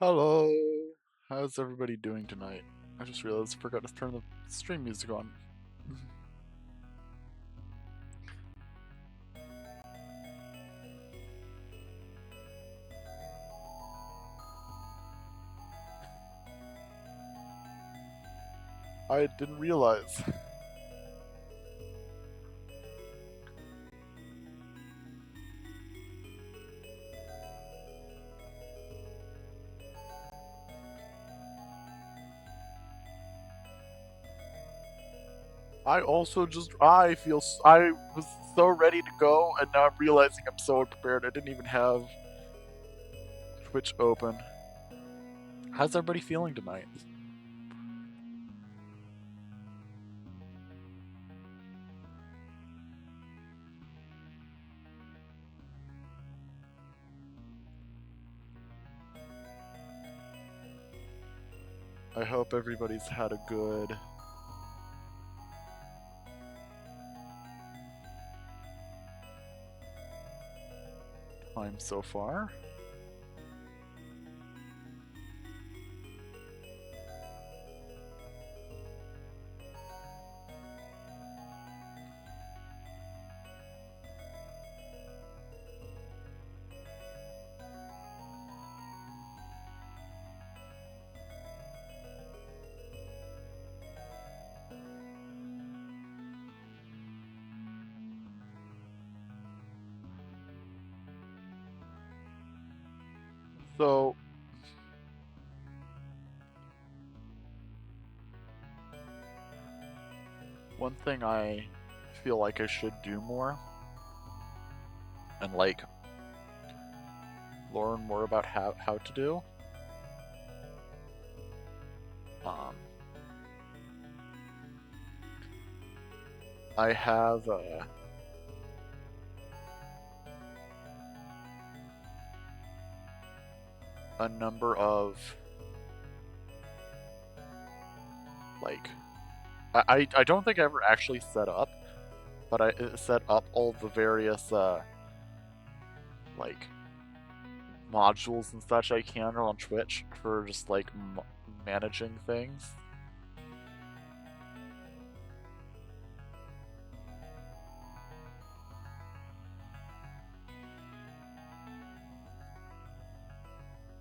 Hello. How's everybody doing tonight? I just realized I forgot to turn the stream music on. I didn't realize. I was so ready to go, and now I'm realizing I'm so unprepared. I didn't even have Twitch open. How's everybody feeling tonight? I hope everybody's had a good time so far. So, one thing I feel like I should do more, and like learn more about how to do, um, I have a number of like I don't think I ever actually set up, but I set up all the various like modules and such I can on Twitch for just like managing things.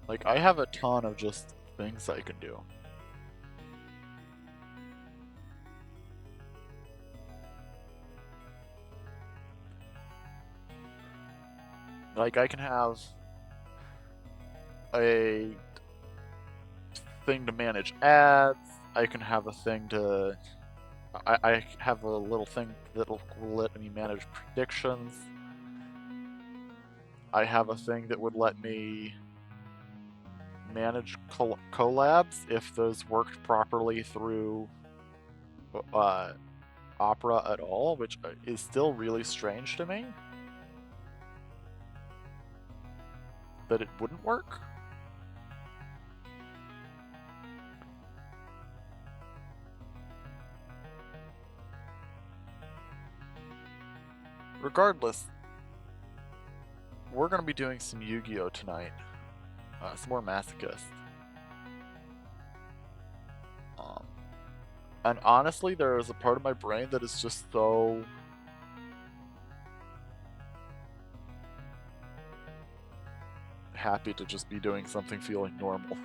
Like I have a ton of just things I can do. Like I can have a thing to manage ads. I can have a thing to. I have a little thing that'll let me manage predictions. I have a thing that would let me manage collabs if those worked properly through uh, Opera at all, which is still really strange to me that it wouldn't work. Regardless, we're going to be doing some Yu-Gi-Oh tonight. Some more Masochist. Um, and honestly, there is a part of my brain that is just so happy to just be doing something feeling normal.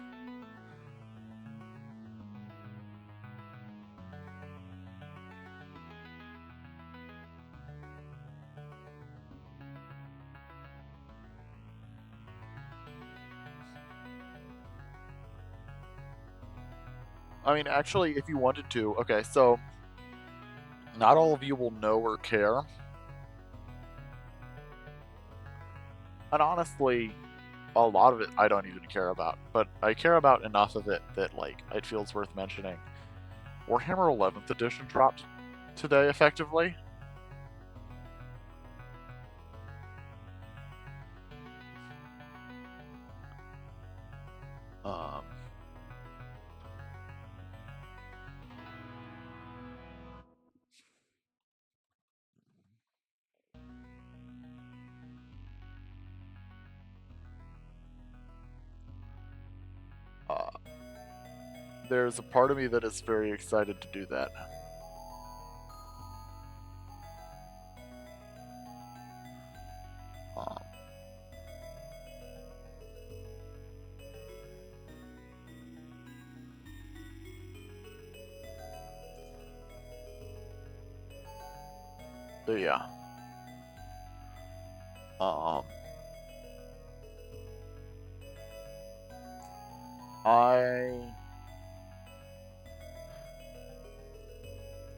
I mean, actually, if you wanted to, okay, so not all of you will know or care. And honestly, a lot of it I don't even care about, but I care about enough of it that like it feels worth mentioning. Warhammer 11th edition dropped today, effectively. Um, there's a part of me that is very excited to do that. Yeah.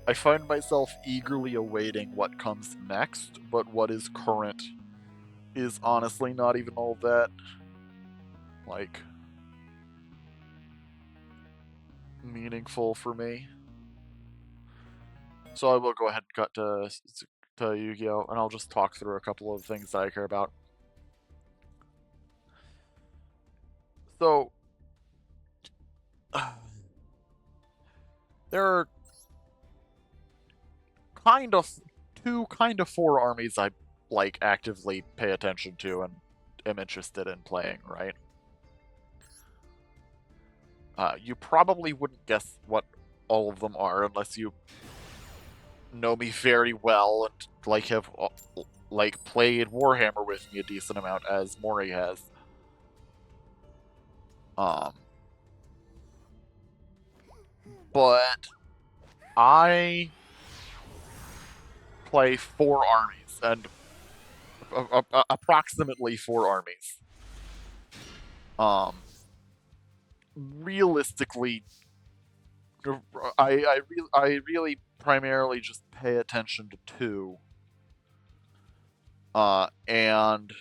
I find myself eagerly awaiting what comes next, but what is current is honestly not even all that, like, meaningful for me. So I will go ahead and cut to Yu-Gi-Oh! And I'll just talk through a couple of things that I care about. So, there are kind of two kind of four armies I like actively pay attention to and am interested in playing, right? You probably wouldn't guess what all of them are unless you know me very well and like have like played Warhammer with me a decent amount as Mori has. But I play four armies and approximately four armies. Realistically, I really primarily just pay attention to two. And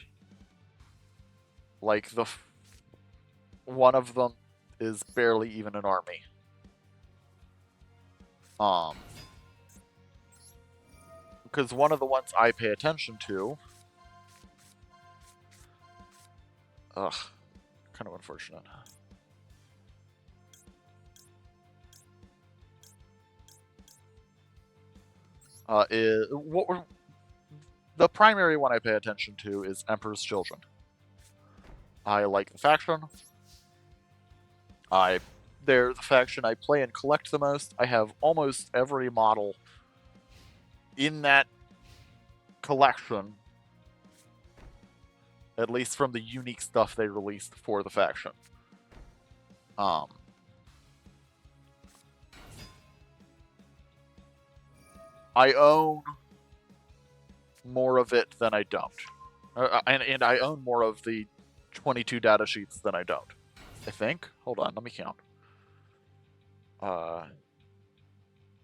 like one of them is barely even an army. Because one of the ones I pay attention to, kind of unfortunate. The primary one I pay attention to is Emperor's Children. I like the faction. They're the faction I play and collect the most. I have almost every model in that collection, at least from the unique stuff they released for the faction. I own more of it than I don't. And I own more of the 22 data sheets than I don't. I think. Hold on, let me count.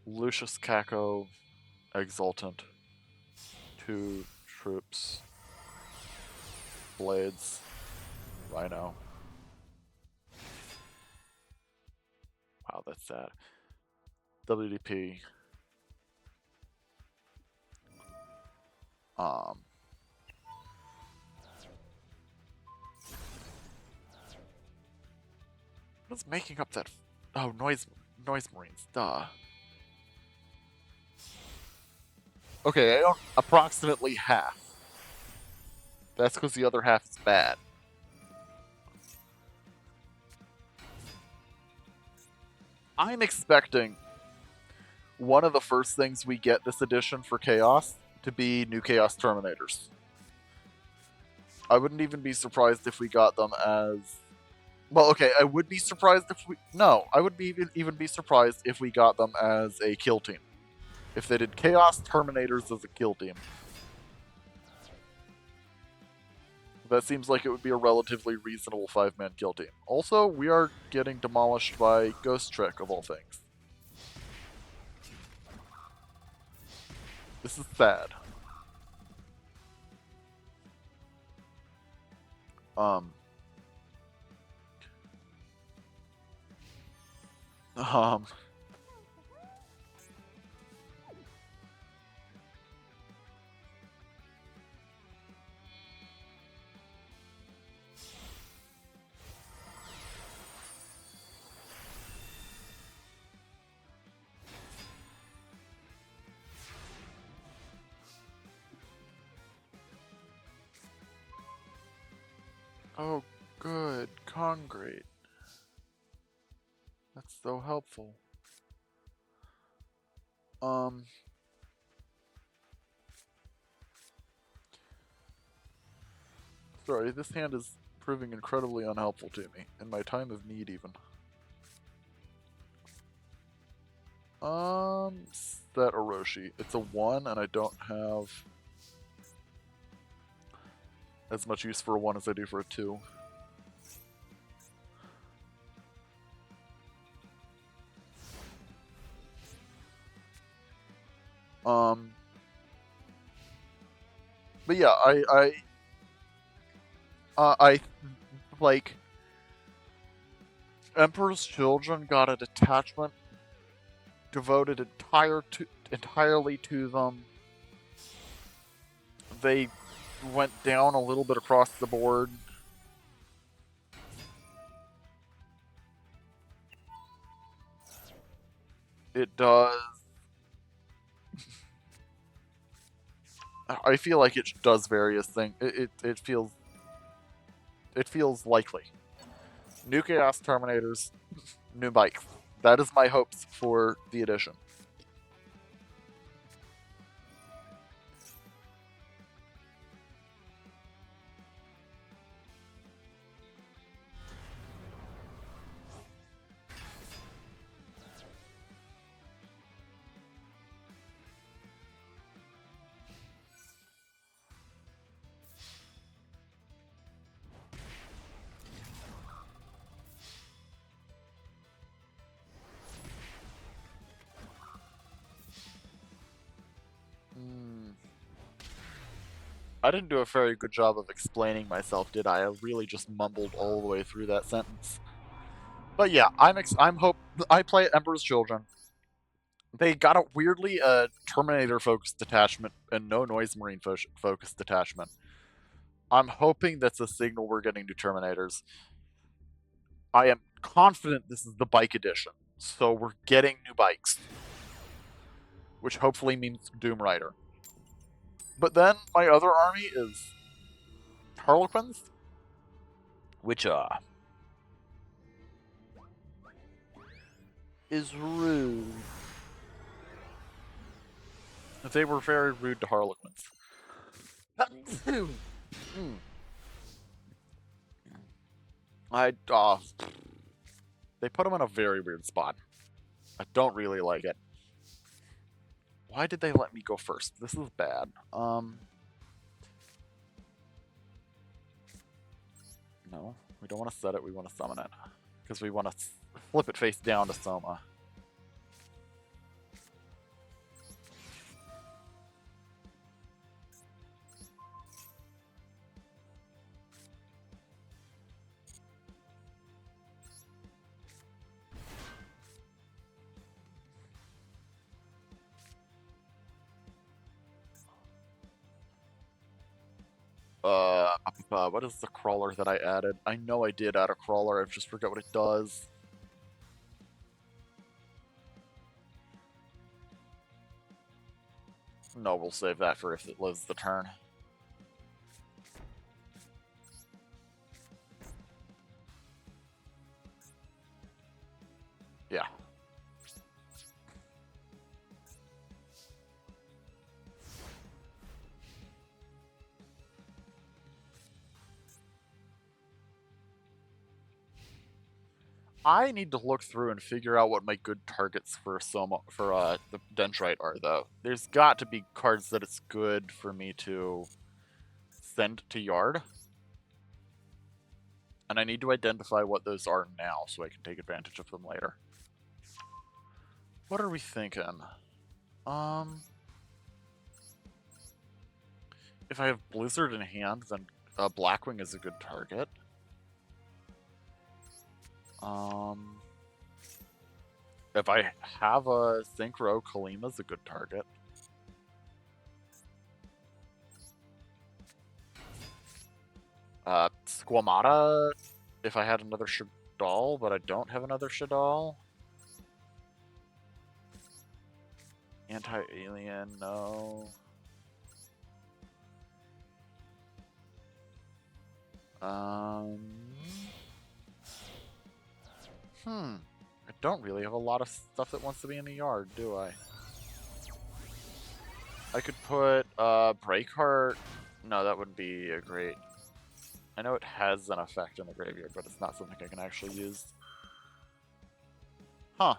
Lucius Caco, Exultant, 2 troops, Blades, Rhino. Wow, that's sad. WDP. What's making up that? Oh, noise marines. Duh. Okay, I own approximately half. That's because the other half is bad. I'm expecting one of the first things we get this edition for Chaos to be new Chaos Terminators. I wouldn't even be surprised if we got them as... Well, okay, I would be surprised if we... No, I would even be surprised if we got them as a kill team. If they did Chaos Terminators as a kill team. That seems like it would be a relatively reasonable 5-man kill team. Also, we are getting demolished by Ghost Trick, of all things. This is sad. Oh, good. Congrate. So helpful. Um, sorry, this hand is proving incredibly unhelpful to me, in my time of need even. Set Orochi. It's a 1, and I don't have as much use for a 1 as I do for a 2. But yeah, I like Emperor's Children got a detachment devoted entirely to them. They went down a little bit across the board. It does. I feel like it does various things. It feels likely. New Chaos Terminators, new bikes. That is my hopes for the edition. I didn't do a very good job of explaining myself, did I? I really just mumbled all the way through that sentence. But yeah, I play Emperor's Children. They got a weirdly Terminator focused detachment and no Noise Marine focused detachment. I'm hoping that's a signal we're getting to Terminators. I am confident this is the bike edition, so we're getting new bikes, which hopefully means Doom Rider. But then my other army is Harlequins, which is rude. They were very rude to Harlequins. I they put them in a very weird spot. I don't really like it. Why did they let me go first? This is bad. No, we don't want to set it. We want to summon it because we want to flip it face down to Soma. What is the crawler that I added? I know I did add a crawler. I just forgot what it does. No, we'll save that for if it lives the turn. Yeah. I need to look through and figure out what my good targets for the Dendrite are, though. There's got to be cards that it's good for me to send to Yard. And I need to identify what those are now so I can take advantage of them later. What are we thinking? If I have Blizzard in hand, then Blackwing is a good target. If I have a Synchro, Kalima's a good target. Squamata, if I had another Shadal, but I don't have another Shadal. Anti-alien, no. I don't really have a lot of stuff that wants to be in the yard, do I? I could put Breakheart. No, that wouldn't be a great. I know it has an effect in the graveyard, but it's not something I can actually use. Huh.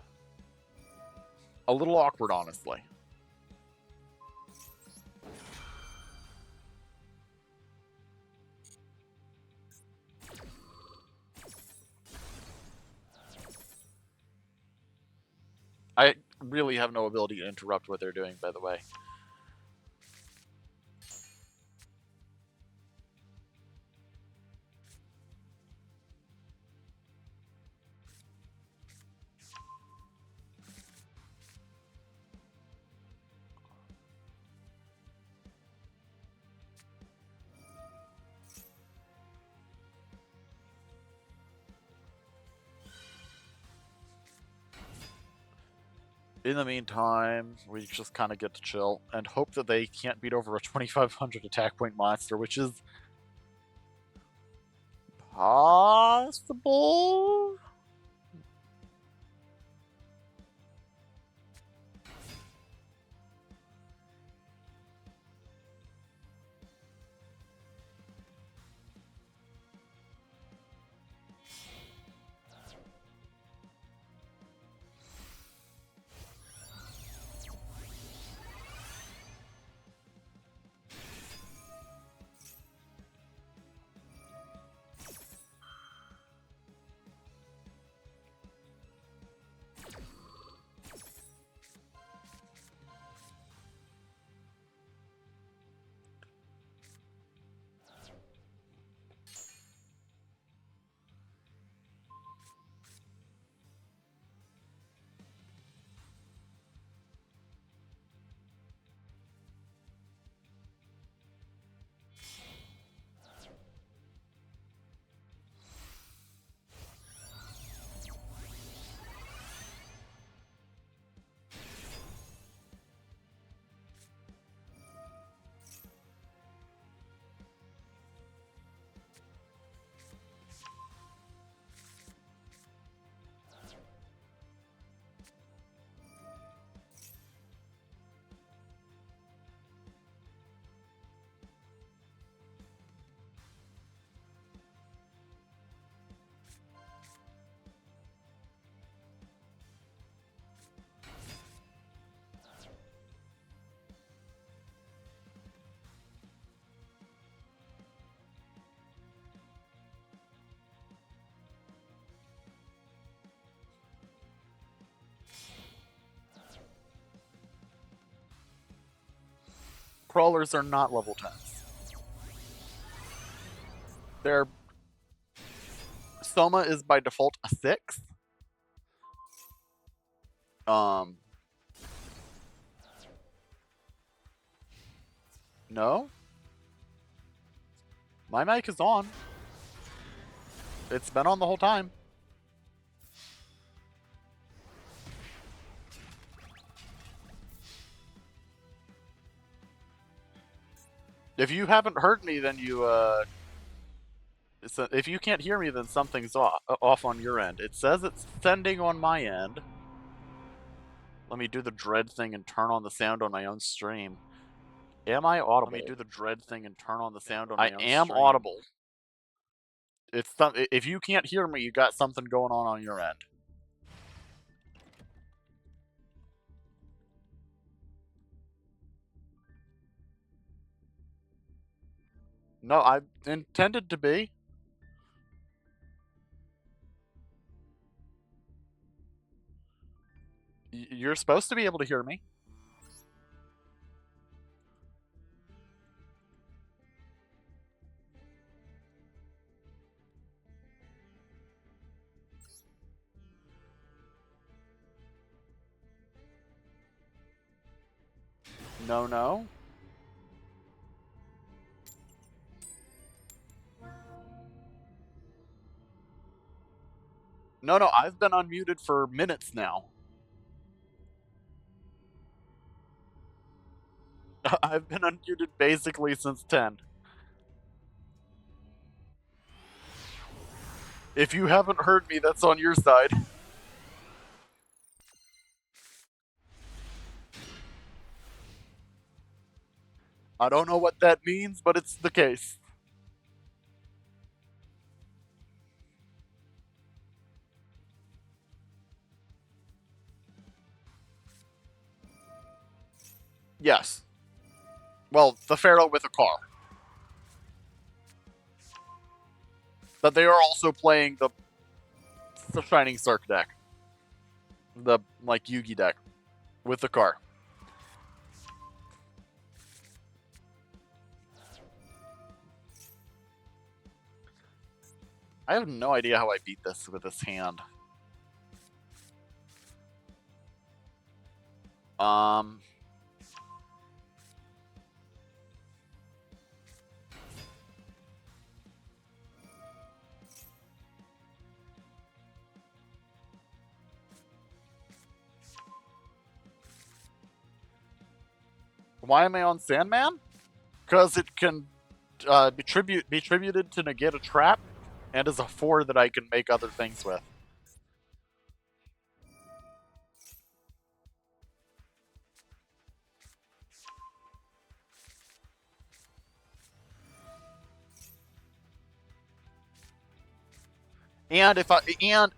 A little awkward, honestly. I really have no ability to interrupt what they're doing, by the way. In the meantime, we just kind of get to chill and hope that they can't beat over a 2500 attack point monster, which is possible? Crawlers are not level 10s. Their Soma is by default a 6. No? My mic is on. It's been on the whole time. If you haven't heard me, then you, if you can't hear me, then something's off on your end. It says it's sending on my end. Let me do the dread thing and turn on the sound on my own stream. Am I audible? Let me do the dread thing and turn on the sound on my own stream. I am audible. If you can't hear me, you got something going on your end. No, I intended to be. You're supposed to be able to hear me. No, no. No, no, I've been unmuted for minutes now. I've been unmuted basically since 10. If you haven't heard me, that's on your side. I don't know what that means, but it's the case. Yes. Well, the Pharaoh with a car. But they are also playing the Shining Cirque deck. The, like, Yugi deck. With the car. I have no idea how I beat this with this hand. Um... Why am I on Sandman? Because it can be tributed to negate a trap, and is a 4 that I can make other things with. And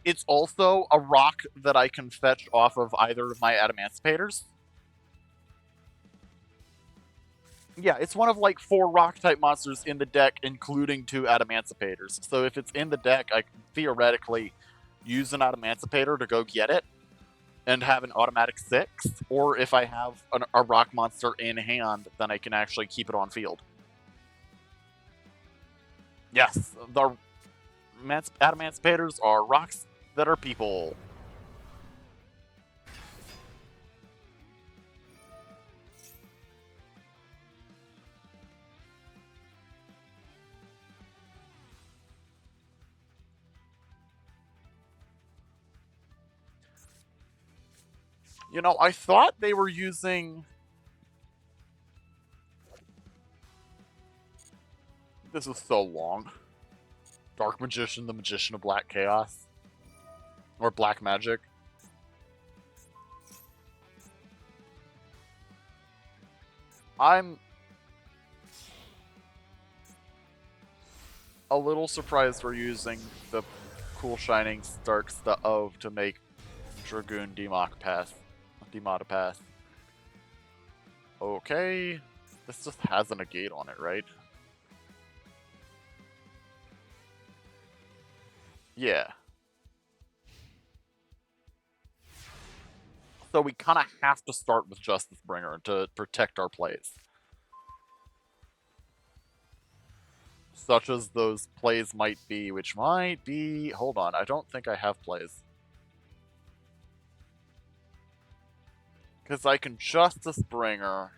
it's also a rock that I can fetch off of either of my Adamanticators. Yeah, it's one of like 4 rock type monsters in the deck, including 2 Adamanticators. So if it's in the deck, I can theoretically use an Adamanticator to go get it and have an automatic 6. Or if I have a rock monster in hand, then I can actually keep it on field. Yes, the Adamanticators are rocks that are people. You know, I thought they were using... This is so long. Dark Magician, the Magician of Black Chaos. Or Black Magic. I'm a little surprised we're using the cool Shining Starks the O to make Dragoon Demodipath. Okay. This just has a negate on it, right? Yeah. So we kind of have to start with Justice Bringer to protect our plays. Such as those plays might be, which might be... Hold on, I don't think I have plays. Because I can Justice Bringer,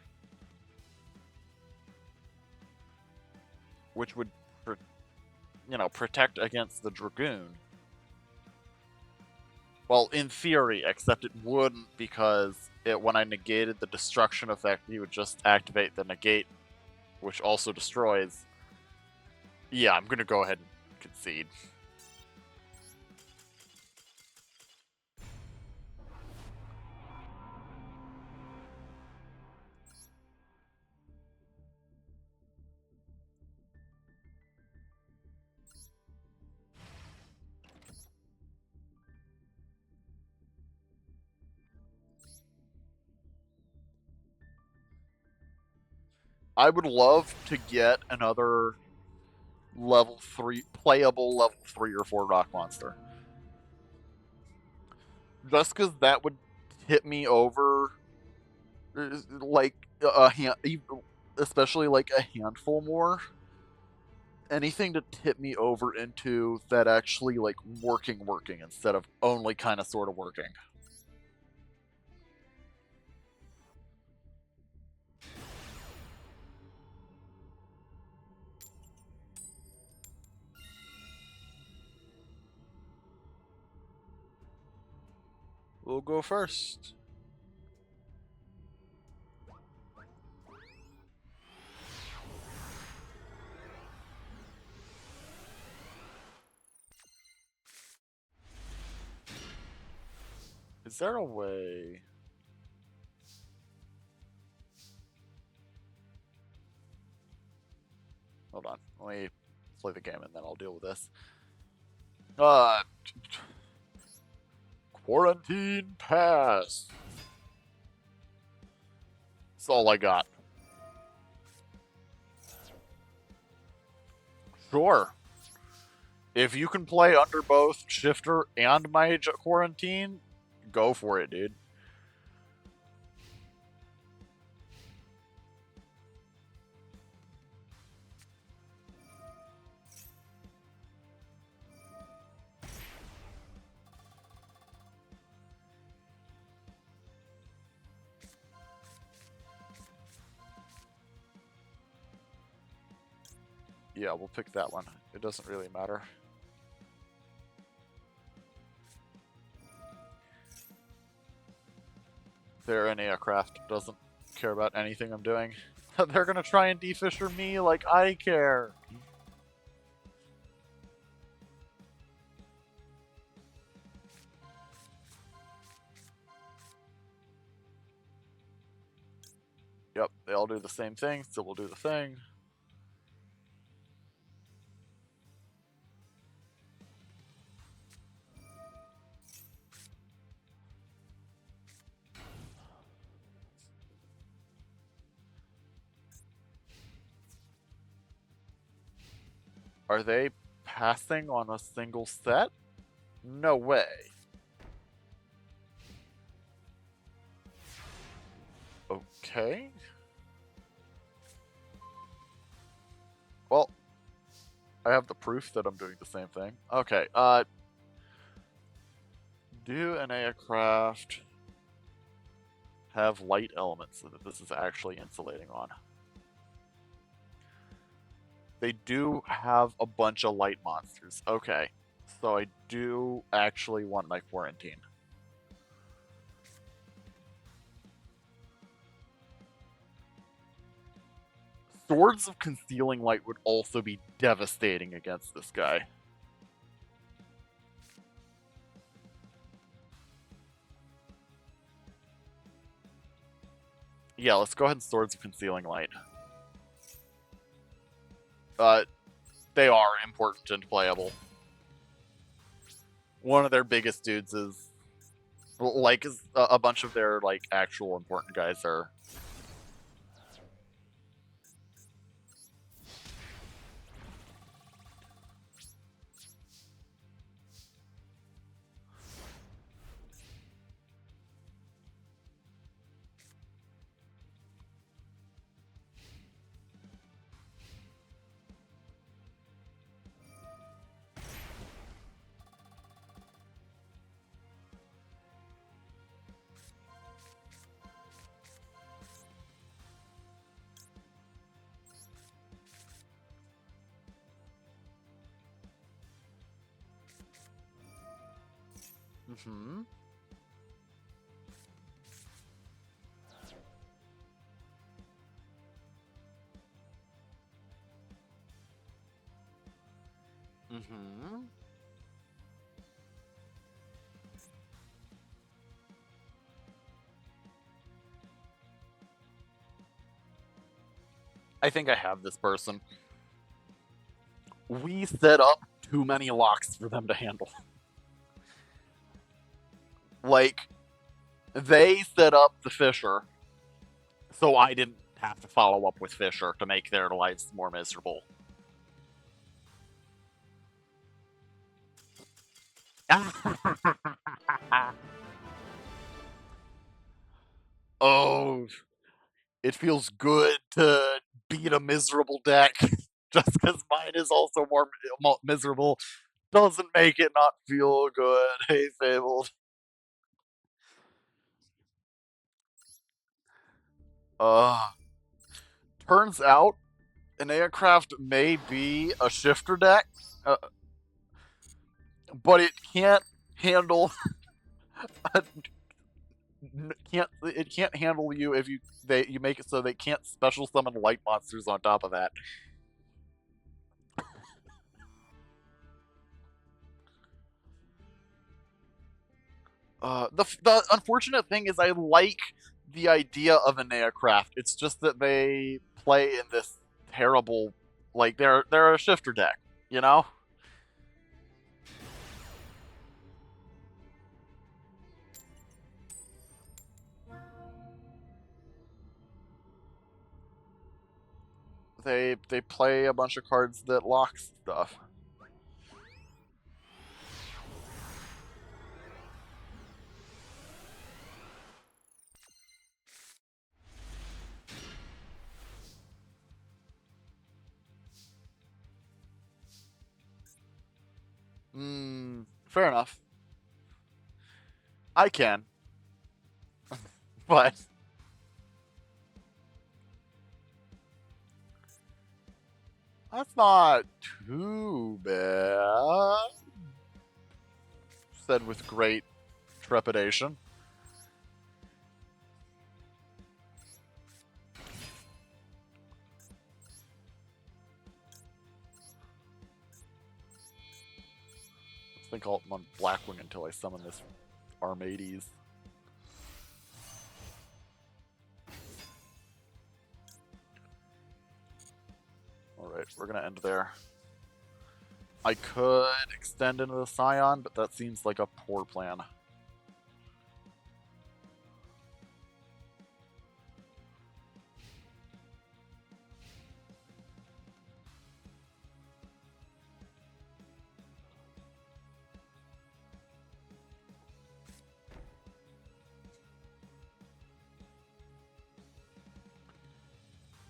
which would, protect against the Dragoon. Well, in theory, except it wouldn't, because when I negated the destruction effect, he would just activate the negate, which also destroys. Yeah, I'm gonna go ahead and concede. I would love to get another playable level 3 or 4 rock monster. Just because that would hit me over, like, especially like a handful more. Anything to tip me over into that actually, like, working instead of only kind of sort of working. We'll go first. Is there a way? me play the game and then I'll deal with this. Uh, Quarantine pass. That's all I got. Sure. If you can play under both Shifter and Mage at Quarantine, go for it, dude. Yeah, we'll pick that one. It doesn't really matter. Their NA craft doesn't care about anything I'm doing. They're gonna try and defisher me like I care. Yep, they all do the same thing, so we'll do the thing. Are they passing on a single set? No way. Okay. Well, I have the proof that I'm doing the same thing. Okay, do an aircraft have light elements so that this is actually insulating on? They do have a bunch of light monsters. Okay, so I do actually want my quarantine. Swords of Concealing Light would also be devastating against this guy. Yeah, let's go ahead and Swords of Concealing Light. They are important and playable. One of their biggest dudes is, like, a bunch of their, like, actual important guys are. Mm-hmm. Mm-hmm. I think I have this person. We set up too many locks for them to handle. Like, they set up the Fisher, so I didn't have to follow up with Fisher to make their lives more miserable. Oh, it feels good to beat a miserable deck. Just because mine is also more miserable doesn't make it not feel good. Hey, Fabled. Turns out an aircraft may be a shifter deck, but it can't handle it can't handle you if you make it so they can't special summon light monsters on top of that. The unfortunate thing is I like the idea of an aircraft. It's just that they play in this terrible Like they're a shifter deck, you know? They play a bunch of cards that lock stuff. Fair enough. I can, but that's not too bad. Said with great trepidation. I think I'm on Blackwing until I summon this Armades. Alright, we're gonna end there. I could extend into the Scion, but that seems like a poor plan.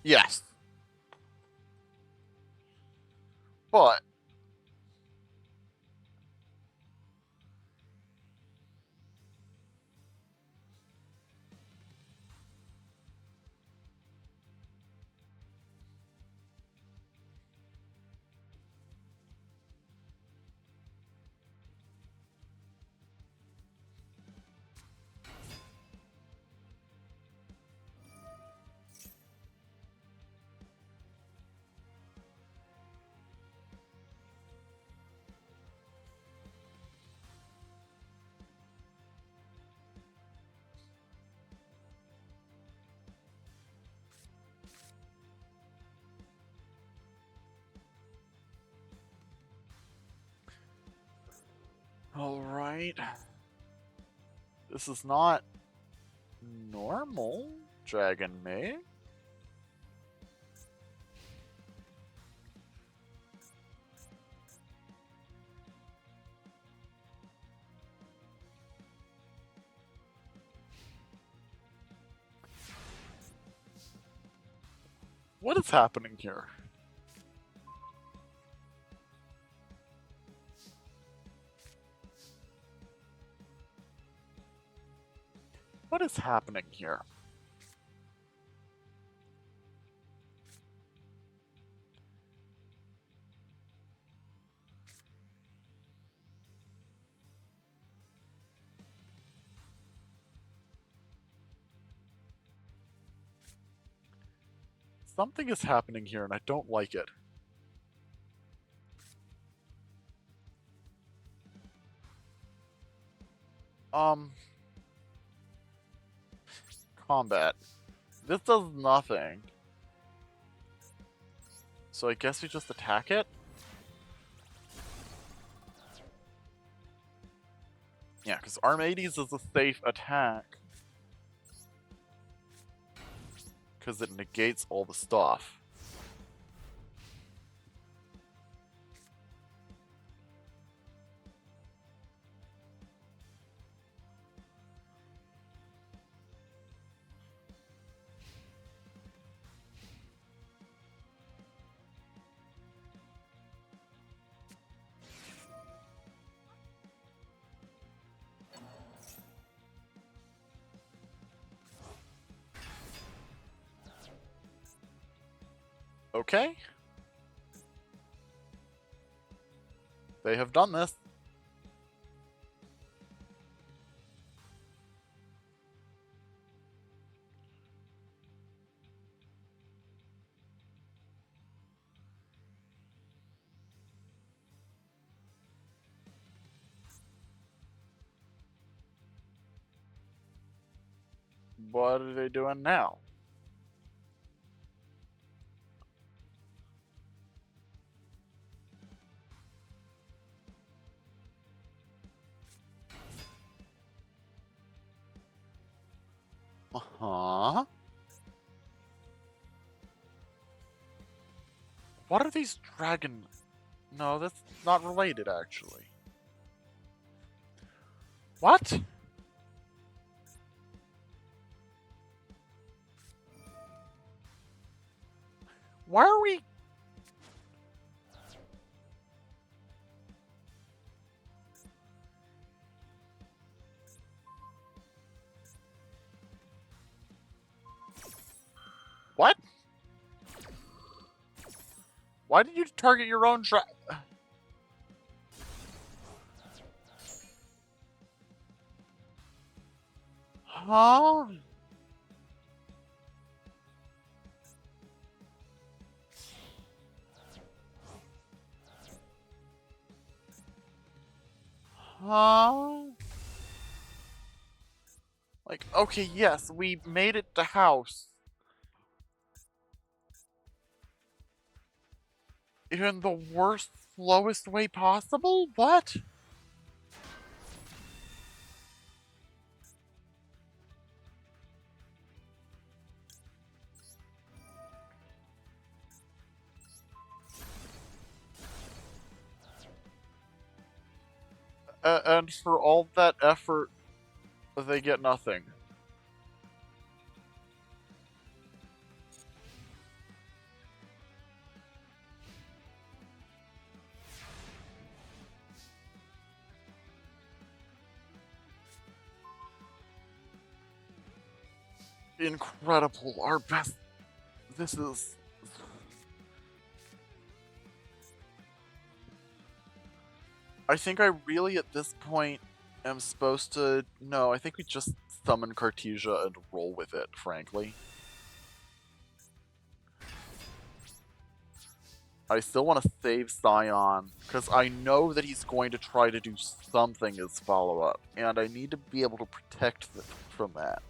Yes. But alright. This is not normal Dragon Maid. What is happening here? What is happening here? Something is happening here and I don't like it. Combat. This does nothing. So I guess we just attack it? Yeah, because Armades is a safe attack. Because it negates all the stuff. Okay. They have done this. What are they doing now? What are these dragon... No, that's not related, actually. What? Why are we... What? Why did you target your own Huh? Huh? Like, okay, yes, we made it to house. In the worst, slowest way possible? What? And for all that effort, they get nothing. Incredible. Our best... This is... I think I really, at this point, am supposed to... No, I think we just summon Cartesia and roll with it, frankly. I still want to save Scion, because I know that he's going to try to do something as follow-up, and I need to be able to protect from that.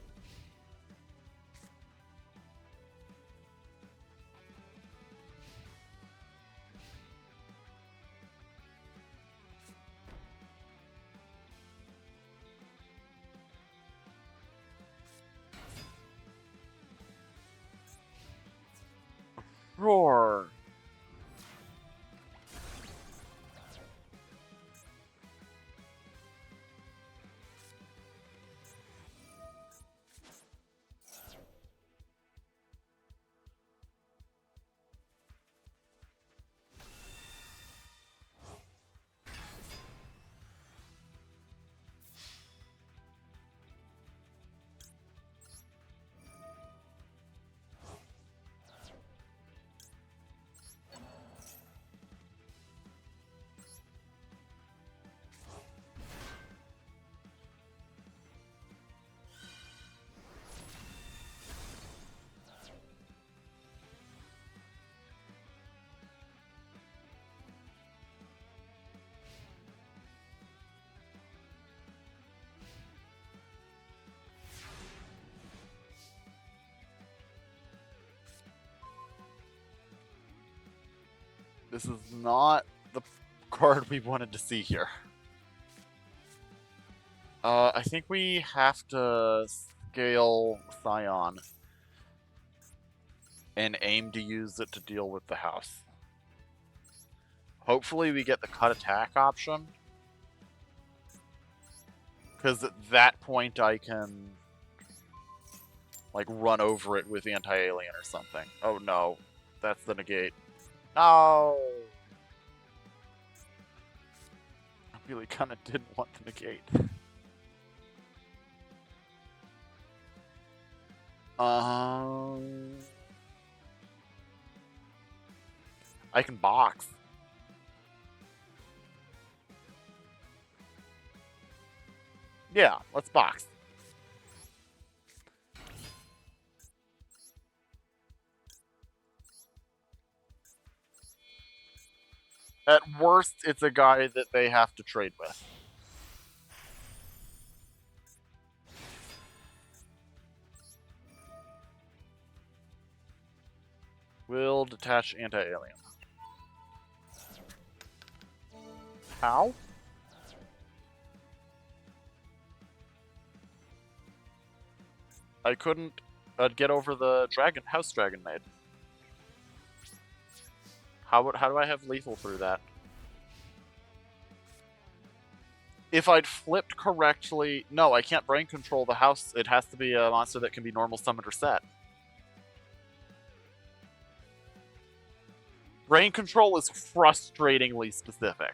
Roar! This is not the card we wanted to see here. I think we have to scale Scion and aim to use it to deal with the house. Hopefully we get the cut attack option. Because at that point I can, like, run over it with anti-alien or something. Oh no, that's the negate. No! I really kind of didn't want the negate. I can box. Yeah, let's box. At worst, it's a guy that they have to trade with. Will detach anti-alien. How? I couldn't get over the house dragon maid. How do I have lethal through that? If I'd flipped correctly... No, I can't brain control the house. It has to be a monster that can be normal summoned or set. Brain control is frustratingly specific.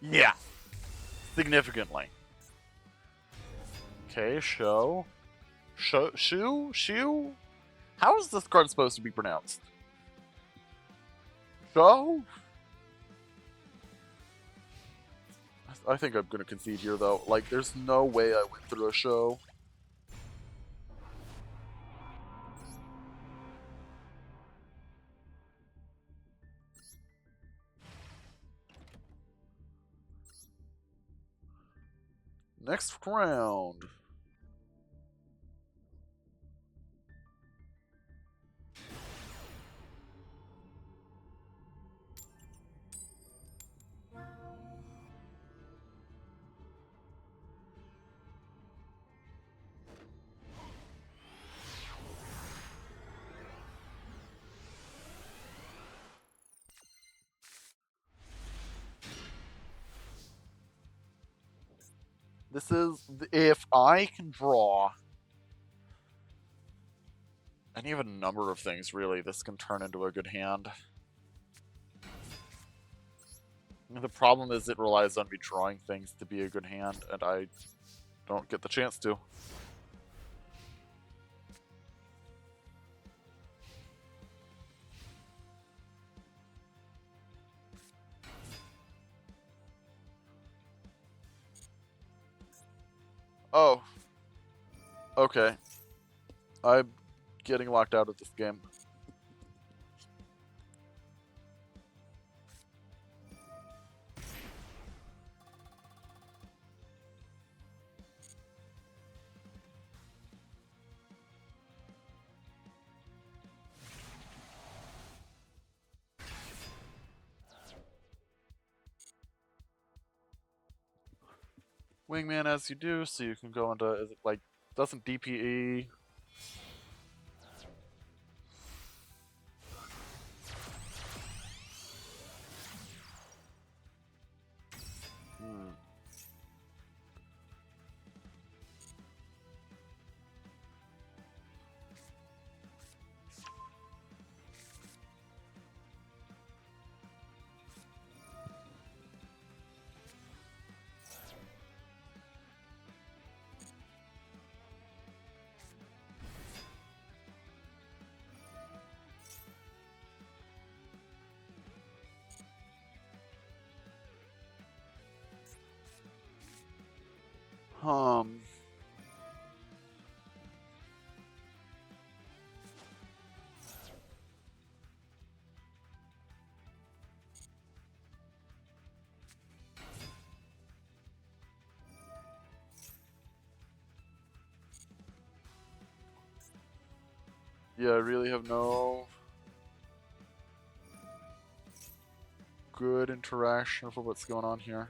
Yeah. Significantly. Okay, show. Shoe? How is this card supposed to be pronounced? Show? I think I'm gonna concede here, though. Like, there's no way I went through a show. Next round. This is... If I can draw any of a number of things, really, this can turn into a good hand. The problem is it relies on me drawing things to be a good hand, and I don't get the chance to. Oh. Okay. I'm getting locked out of this game. Wingman as you do, so you can go into... Is it like... Doesn't DPE... Um... Yeah, I really have no good interaction for what's going on here.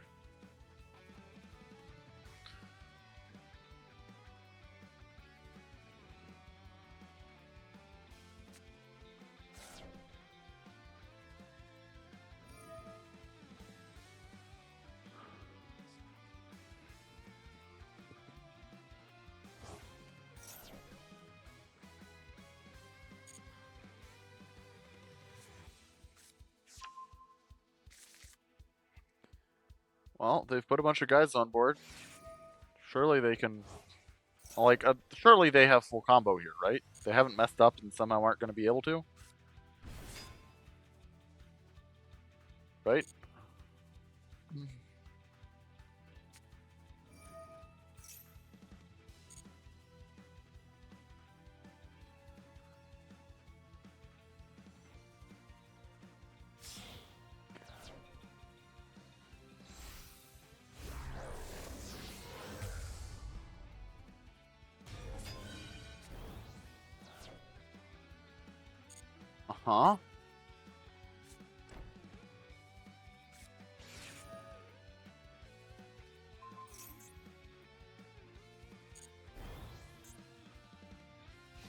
Well, they've put a bunch of guys on board. Surely they can... Like, surely they have full combo here, right? They haven't messed up and somehow aren't going to be able to? Right? Huh?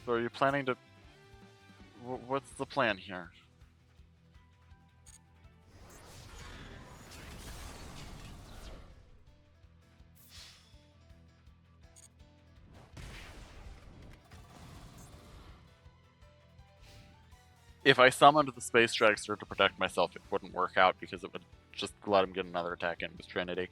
So are you planning to... What's the plan here? If I summoned the Space Dragster to protect myself, it wouldn't work out because it would just let him get another attack in with Trinity.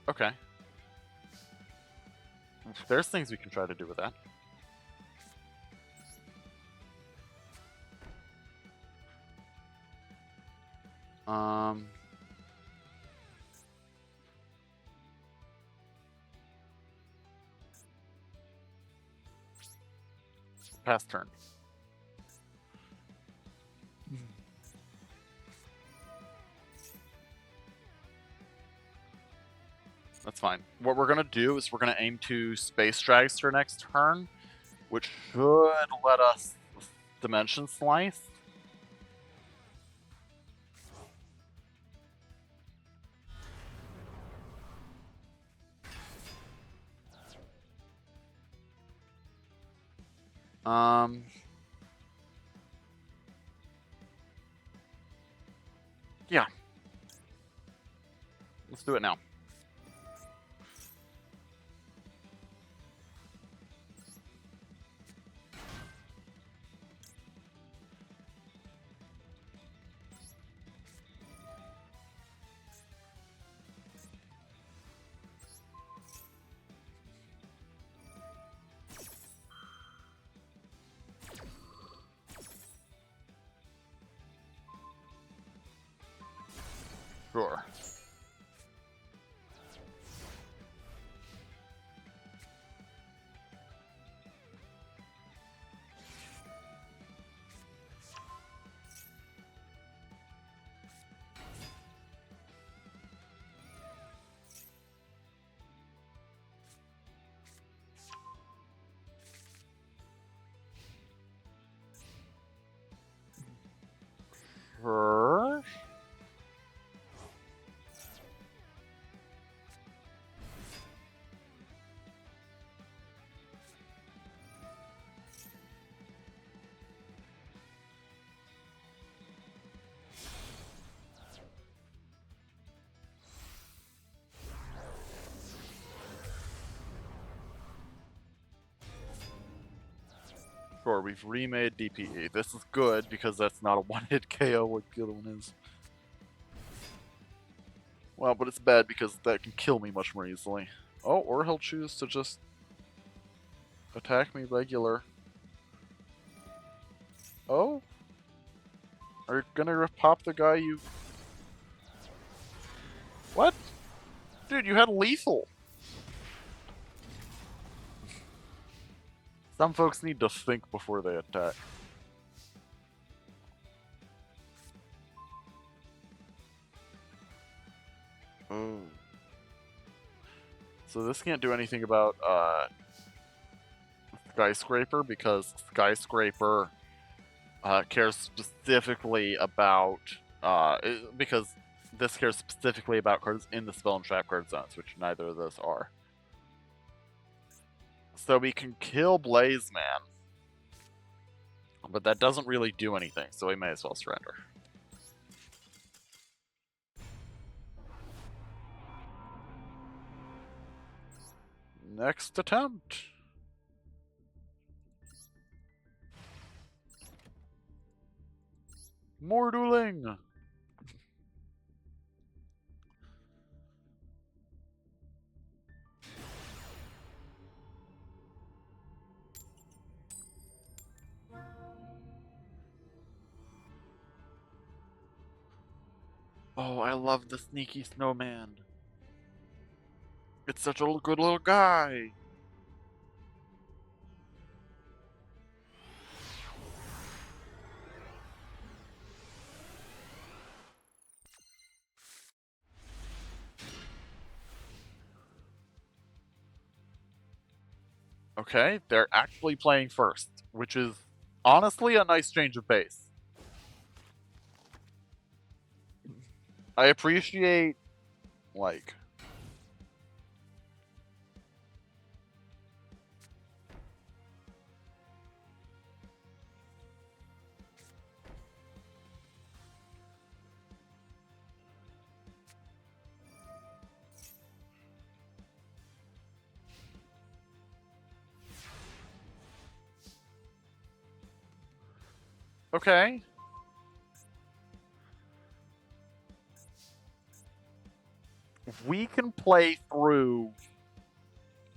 Okay. There's things we can try to do with that. Past turn. That's fine. What we're gonna do is we're gonna aim to Space Dragster next turn, which should let us Dimension Slice. Yeah. Let's do it now. Sure. Sure. Sure, we've remade DPE. This is good because that's not a one-hit KO like the other one is. Well, but it's bad because that can kill me much more easily. Oh, or he'll choose to just attack me regular. Oh? Are you gonna pop the guy you... What? Dude, you had lethal. Some folks need to think before they attack. Oh. So this can't do anything about Skyscraper because Skyscraper cares specifically about because this cares specifically about cards in the spell and trap card zones, which neither of those are. So we can kill Blaze Man, but that doesn't really do anything, so we may as well surrender. Next attempt. More dueling. Oh, I love the sneaky snowman. It's such a good little guy. Okay, they're actually playing first, which is honestly a nice change of pace. I appreciate, like... Okay. We can play through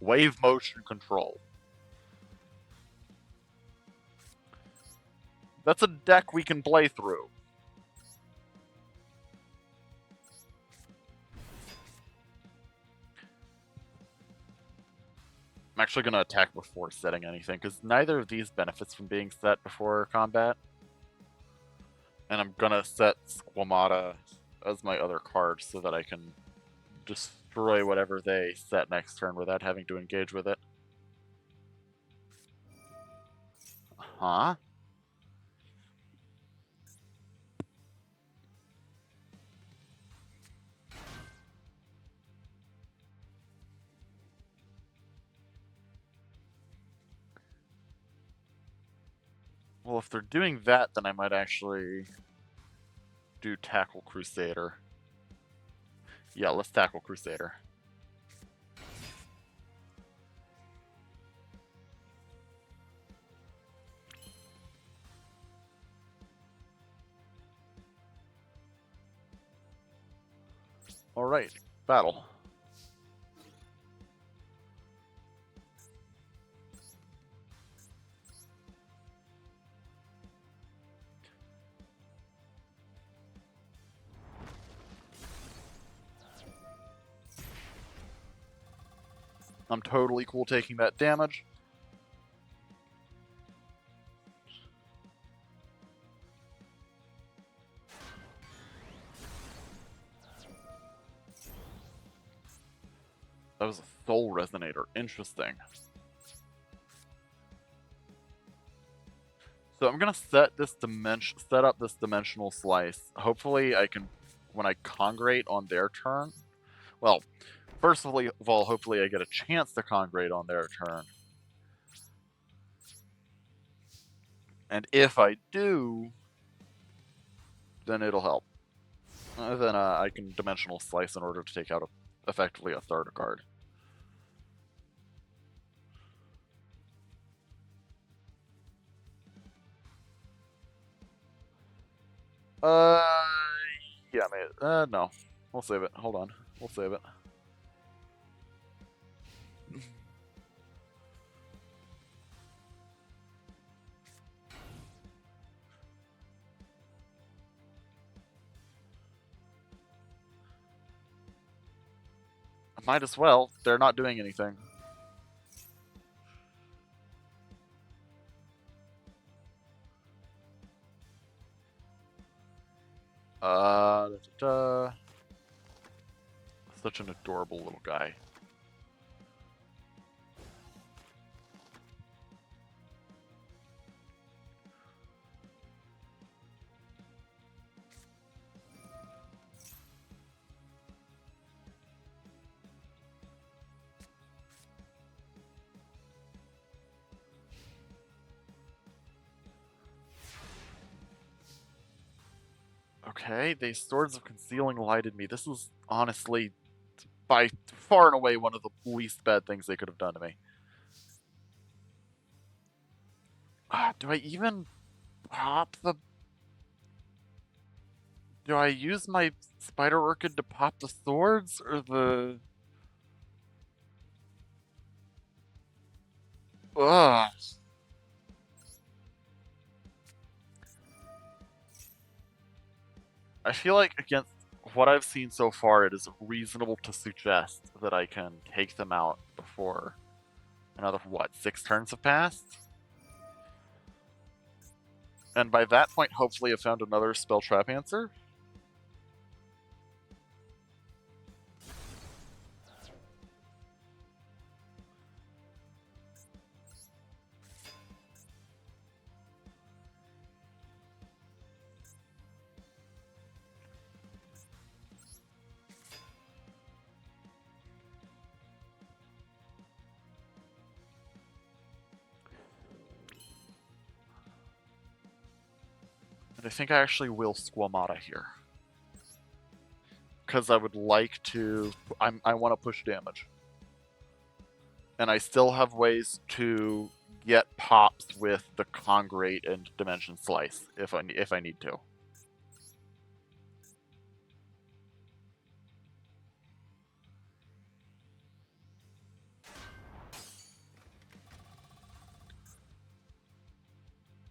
wave motion control. That's a deck we can play through. I'm actually going to attack before setting anything, because neither of these benefits from being set before combat. And I'm going to set Squamata as my other card so that I can destroy whatever they set next turn without having to engage with it. Huh? Well, if they're doing that, then I might actually do Tackle Crusader. Yeah, let's Tackle Crusader. Alright, battle. I'm totally cool taking that damage. That was a Soul Resonator. Interesting. So I'm gonna set up this dimensional slice. Hopefully I can, when I congregate on their turn. Well, first of all, hopefully I get a chance to congregate on their turn. And if I do, then it'll help. Then I can dimensional slice in order to take out effectively a third card. Yeah, no. We'll save it. Hold on. We'll save it. Might as well. They're not doing anything. Such an adorable little guy. Okay, they Swords of Concealing lighted me. This is honestly, by far and away, one of the least bad things they could have done to me. Do I even pop the... Do I use my Spider Orchid to pop the swords, or the... Ugh. I feel like against what I've seen so far, it is reasonable to suggest that I can take them out before another, what, 6 turns have passed? And by that point, hopefully I've found another spell trap answer. And I think I actually will Squamata here. Because I would like to... I want to push damage. And I still have ways to get pops with the Congregate and Dimension Slice if I need to.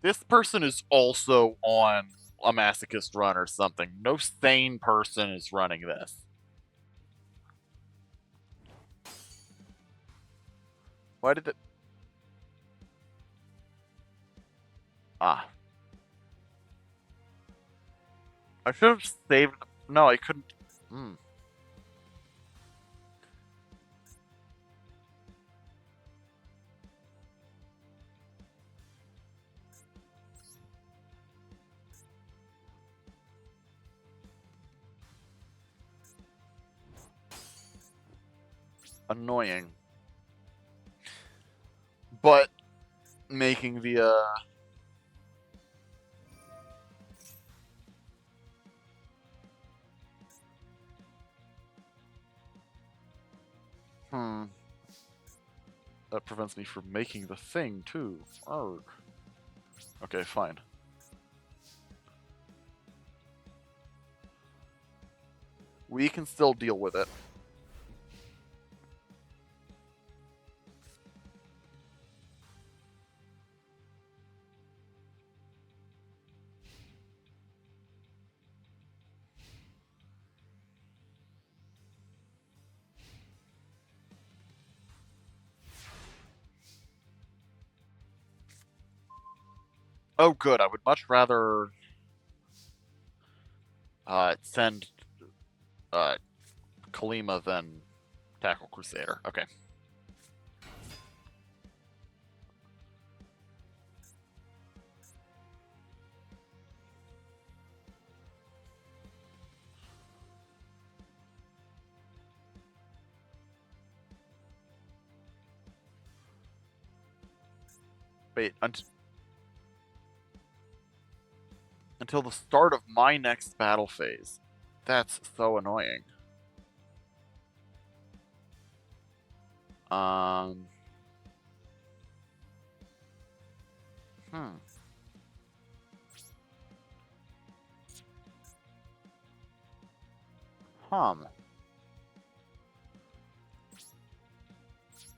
This person is also on a Masochist run or something. No sane person is running this. Why did it... Ah. I should have saved... No, I couldn't... Annoying. But making the, That prevents me from making the thing, too. Arrgh. Okay, fine. We can still deal with it. Oh, good. I would much rather send Kalima than tackle Crusader. Okay. Wait, until the start of my next battle phase. That's so annoying.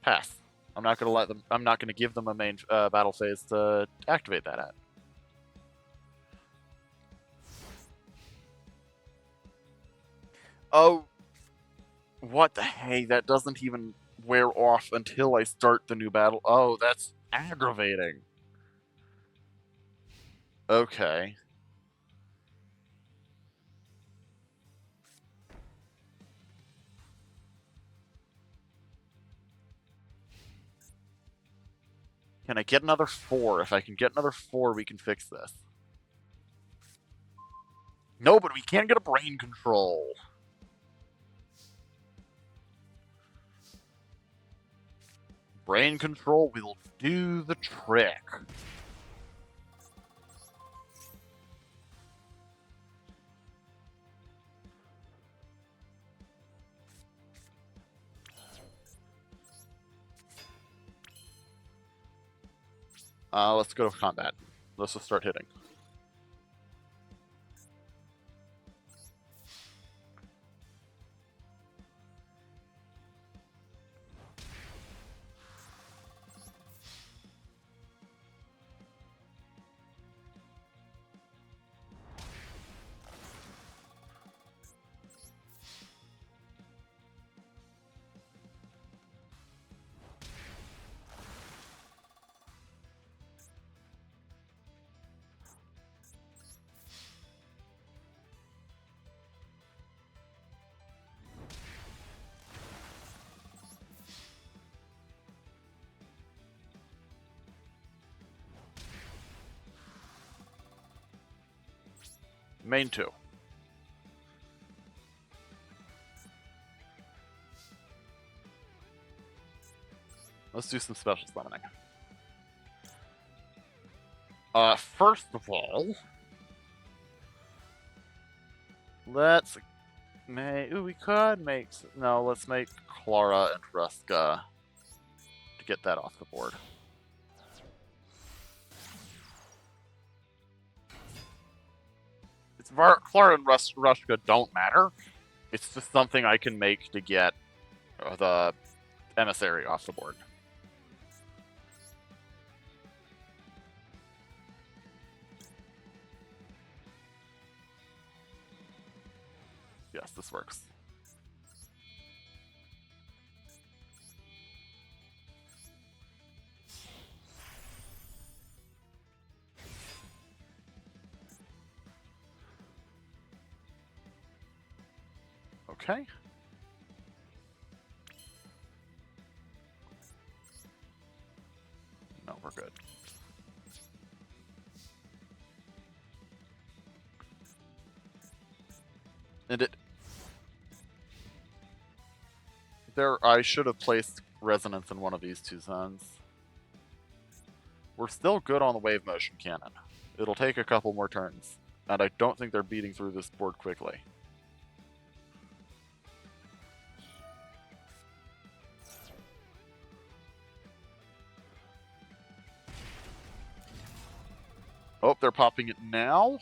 Pass. I'm not gonna let them. I'm not gonna give them a main battle phase to activate that at. Oh, what the hey? That doesn't even wear off until I start the new battle. Oh, that's aggravating. Okay. Can I get another 4? If I can get another 4, we can fix this. No, but we can't get a brain control. Brain control will do the trick. Let's go to combat. Let's just start hitting. Main 2. Let's do some special summoning. First of all, Let's make. Ooh, we could make. No, let's make Clara and Ruska to get that off the board. It's Clara and Ruska don't matter. It's just something I can make to get the emissary off the board. Yes, this works. Okay. No, we're good. And I should have placed resonance in one of these two zones. We're still good on the wave motion cannon. It'll take a couple more turns, and I don't think they're beating through this board quickly. Oh, they're popping it now?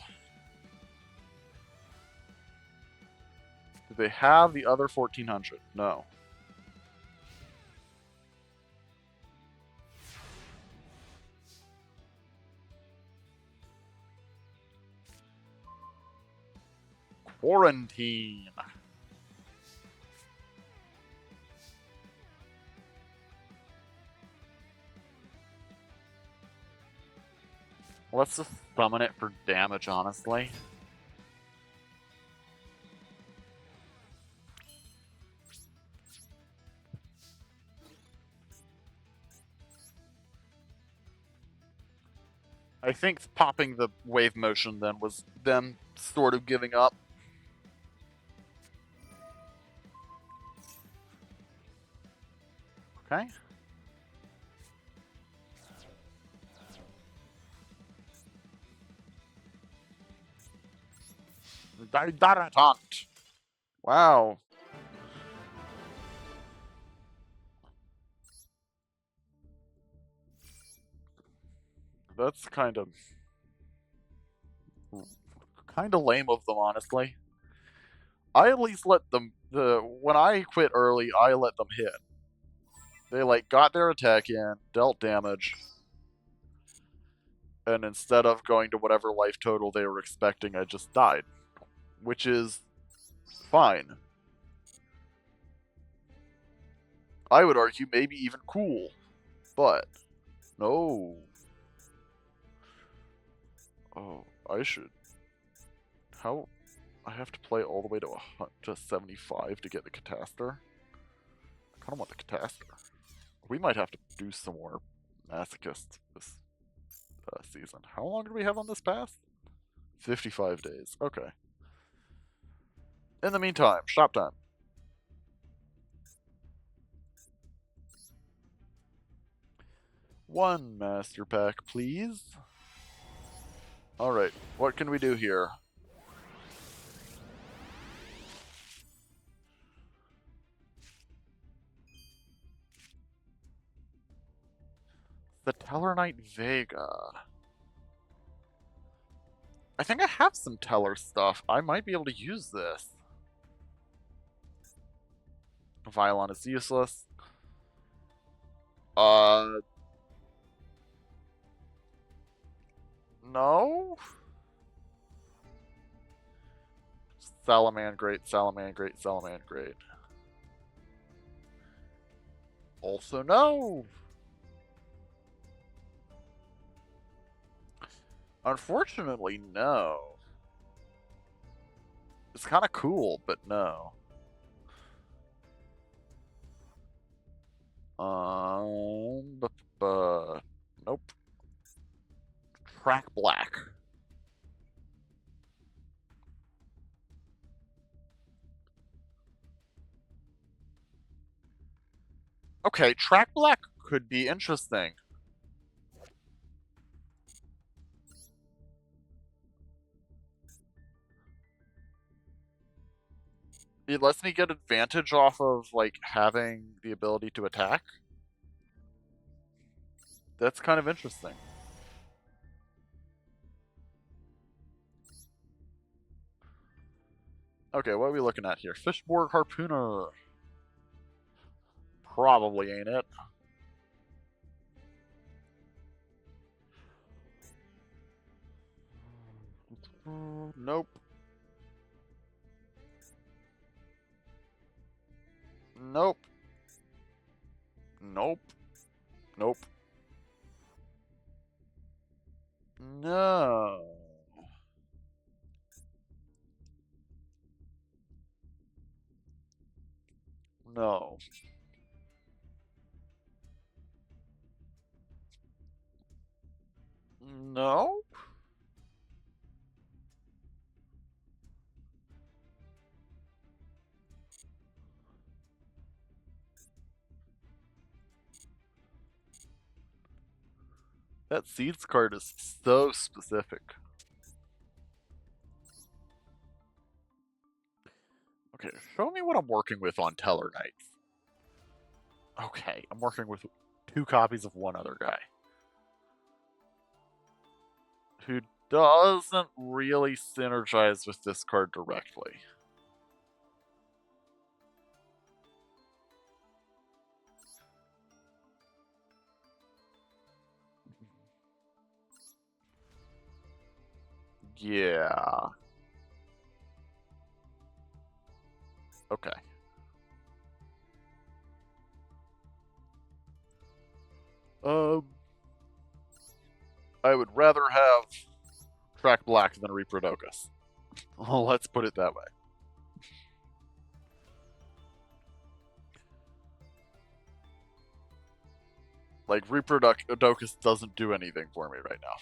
Do they have the other 1400? No. Quarantine. Let's just summon it for damage, honestly. I think popping the wave motion then was them sort of giving up. Okay. Didatant. Wow. That's kind of lame of them, honestly. I at least let them when I quit early, I let them hit. They like got their attack in, dealt damage, and instead of going to whatever life total they were expecting, I just died, which is fine. I would argue maybe even cool, but no. Oh, I should. How? I have to play all the way to 75 to get the Catastor? I kind of want the Catastor. We might have to do some more Masochist this season. How long do we have on this pass? 55 days. Okay. In the meantime, shop time. One master pack, please. Alright, what can we do here? The Teller Knight Vega. I think I have some Teller stuff. I might be able to use this. Violon is useless. No? Salamandrate, Salamandrate, Salamandrate. Also no! Unfortunately, no. It's kind of cool, but no. Nope. Track black. Okay, track black could be interesting. It lets me get advantage off of, like, having the ability to attack. That's kind of interesting. Okay, what are we looking at here? Fishborg Harpooner. Probably ain't it. Nope. Nope. Nope. Nope. No. No. No? That Seeds card is so specific. Okay, show me what I'm working with on Teller Knights. Okay, I'm working with 2 copies of one other guy. Who doesn't really synergize with this card directly. Yeah. Okay. I would rather have Track Black than Reproducus. Let's put it that way. Like, Reproducus doesn't do anything for me right now.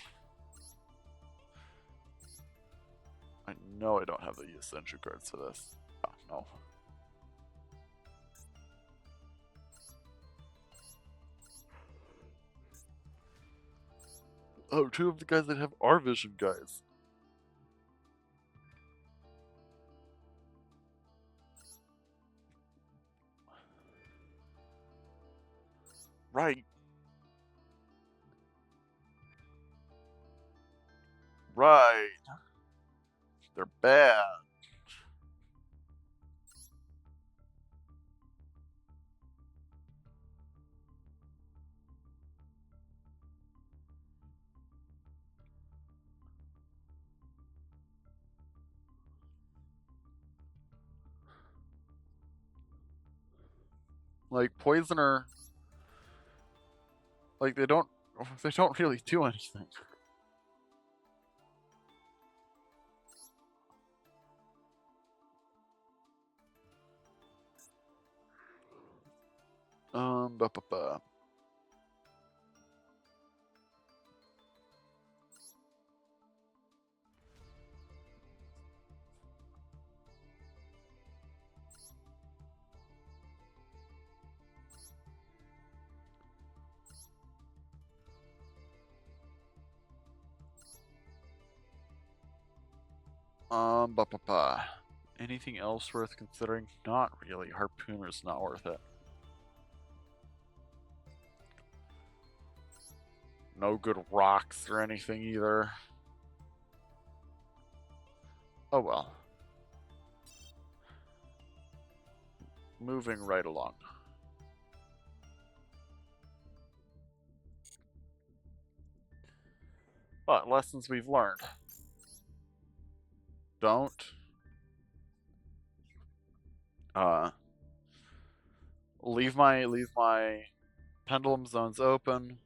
I know I don't have the essential cards for this. Oh, no. Oh, 2 of the guys that have are Vision guys. Right. Right. They're bad. Like, Poisoner, like, they don't really do anything. Ba ba ba. Ba ba ba. Anything else worth considering? Not really. Harpooner's not worth it. No good rocks or anything either. Oh well. Moving right along. But lessons we've learned. Don't leave my pendulum zones open.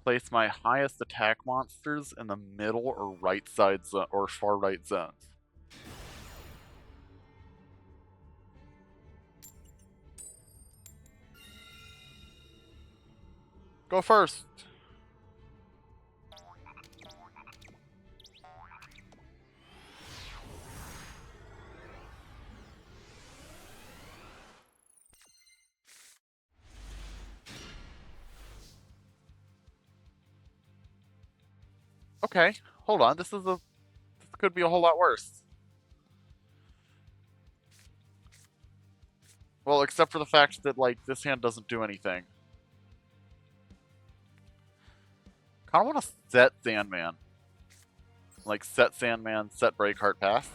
Place my highest attack monsters in the middle or right side or far right zones. Go first. Okay, hold on. This could be a whole lot worse. Well, except for the fact that, like, this hand doesn't do anything. Kinda wanna set Sandman. Like, set Sandman, set Breakheart Pass.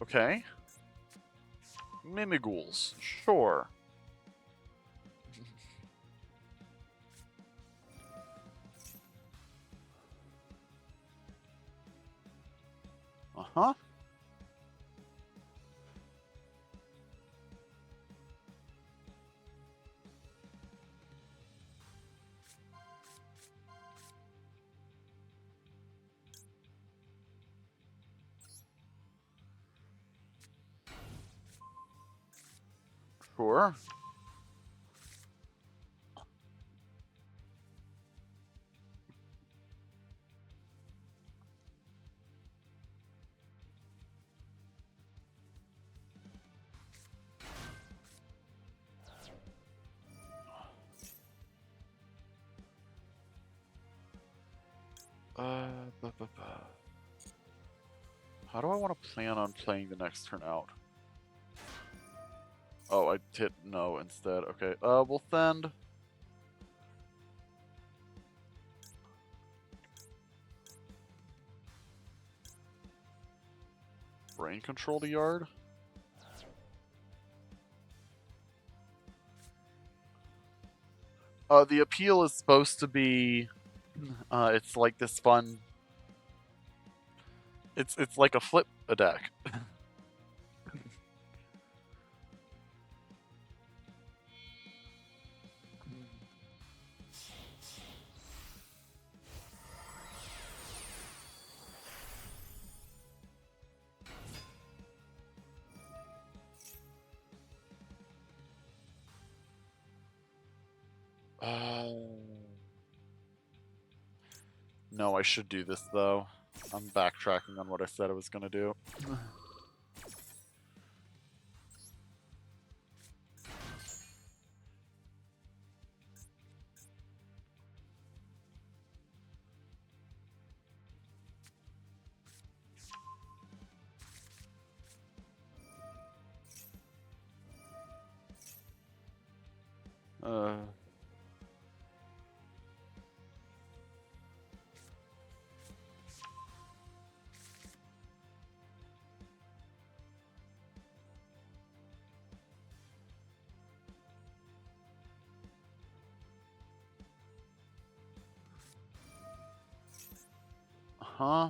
Okay. Mimighouls. Sure. Uh-huh. Sure. How do I want to plan on playing the next turn out? Oh, I hit no instead. Okay. We'll send. Brain control to yard. The appeal is supposed to be. It's like this fun. It's like a flip a deck. No, I should do this though. I'm backtracking on what I said I was gonna do. Uh. Huh?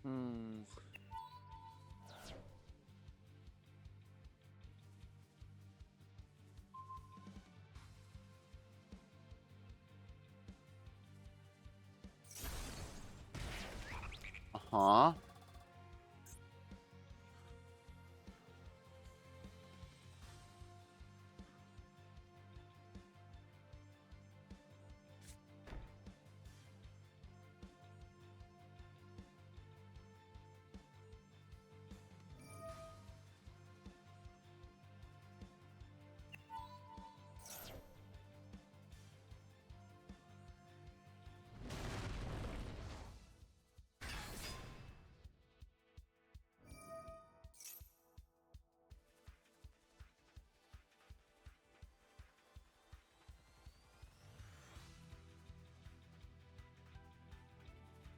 Hmm. Uh-huh.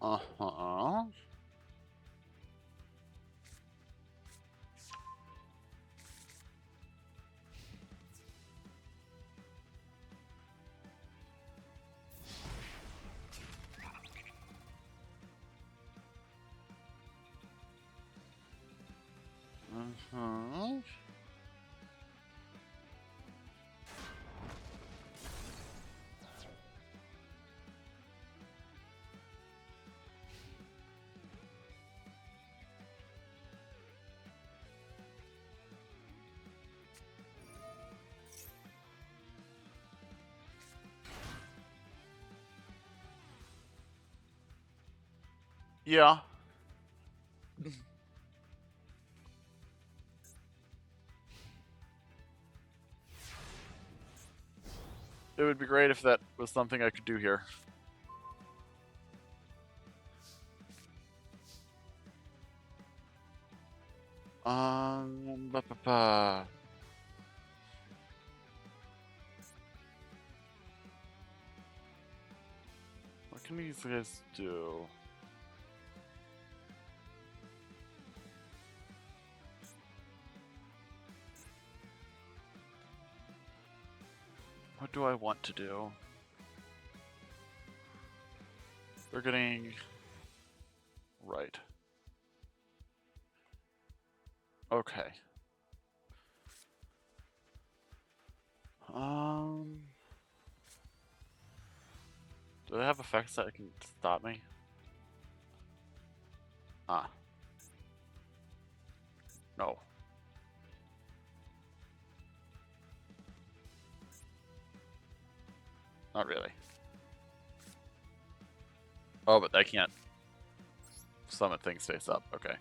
Uh-huh. Uh-huh. Yeah. It would be great if that was something I could do here. Ba, ba, ba. What can these guys do? What do I want to do? They're getting... Right. Okay. Do they have effects that can stop me? Ah. No. Not really. Oh, but they can't summon things face up. Okay.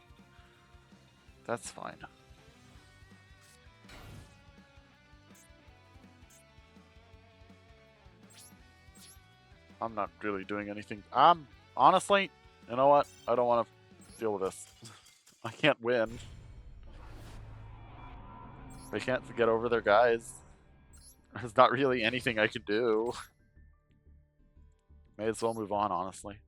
That's fine. I'm not really doing anything. Honestly, you know what? I don't want to deal with this. I can't win. They can't get over their guys. There's not really anything I can do. May as well move on, honestly.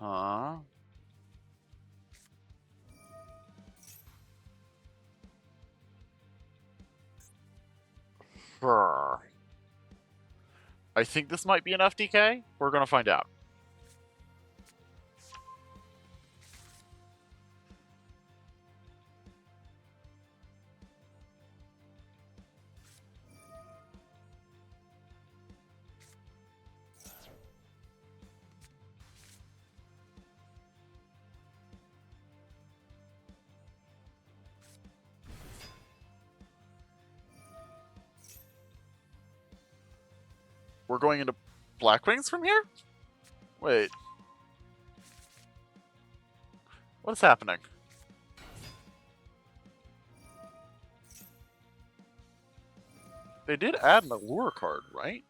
Huh? Sure. I think this might be enough, DK. We're gonna find out. We're going into Blackwings from here? Wait. What's happening? They did add an allure card, right?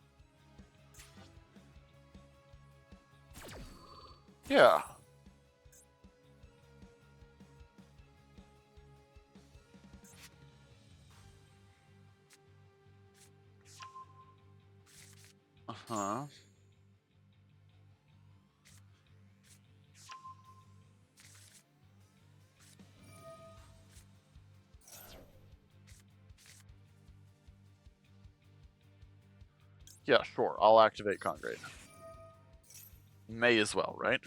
Yeah. Uh-huh. Yeah, sure. I'll activate Congrade. May as well, right?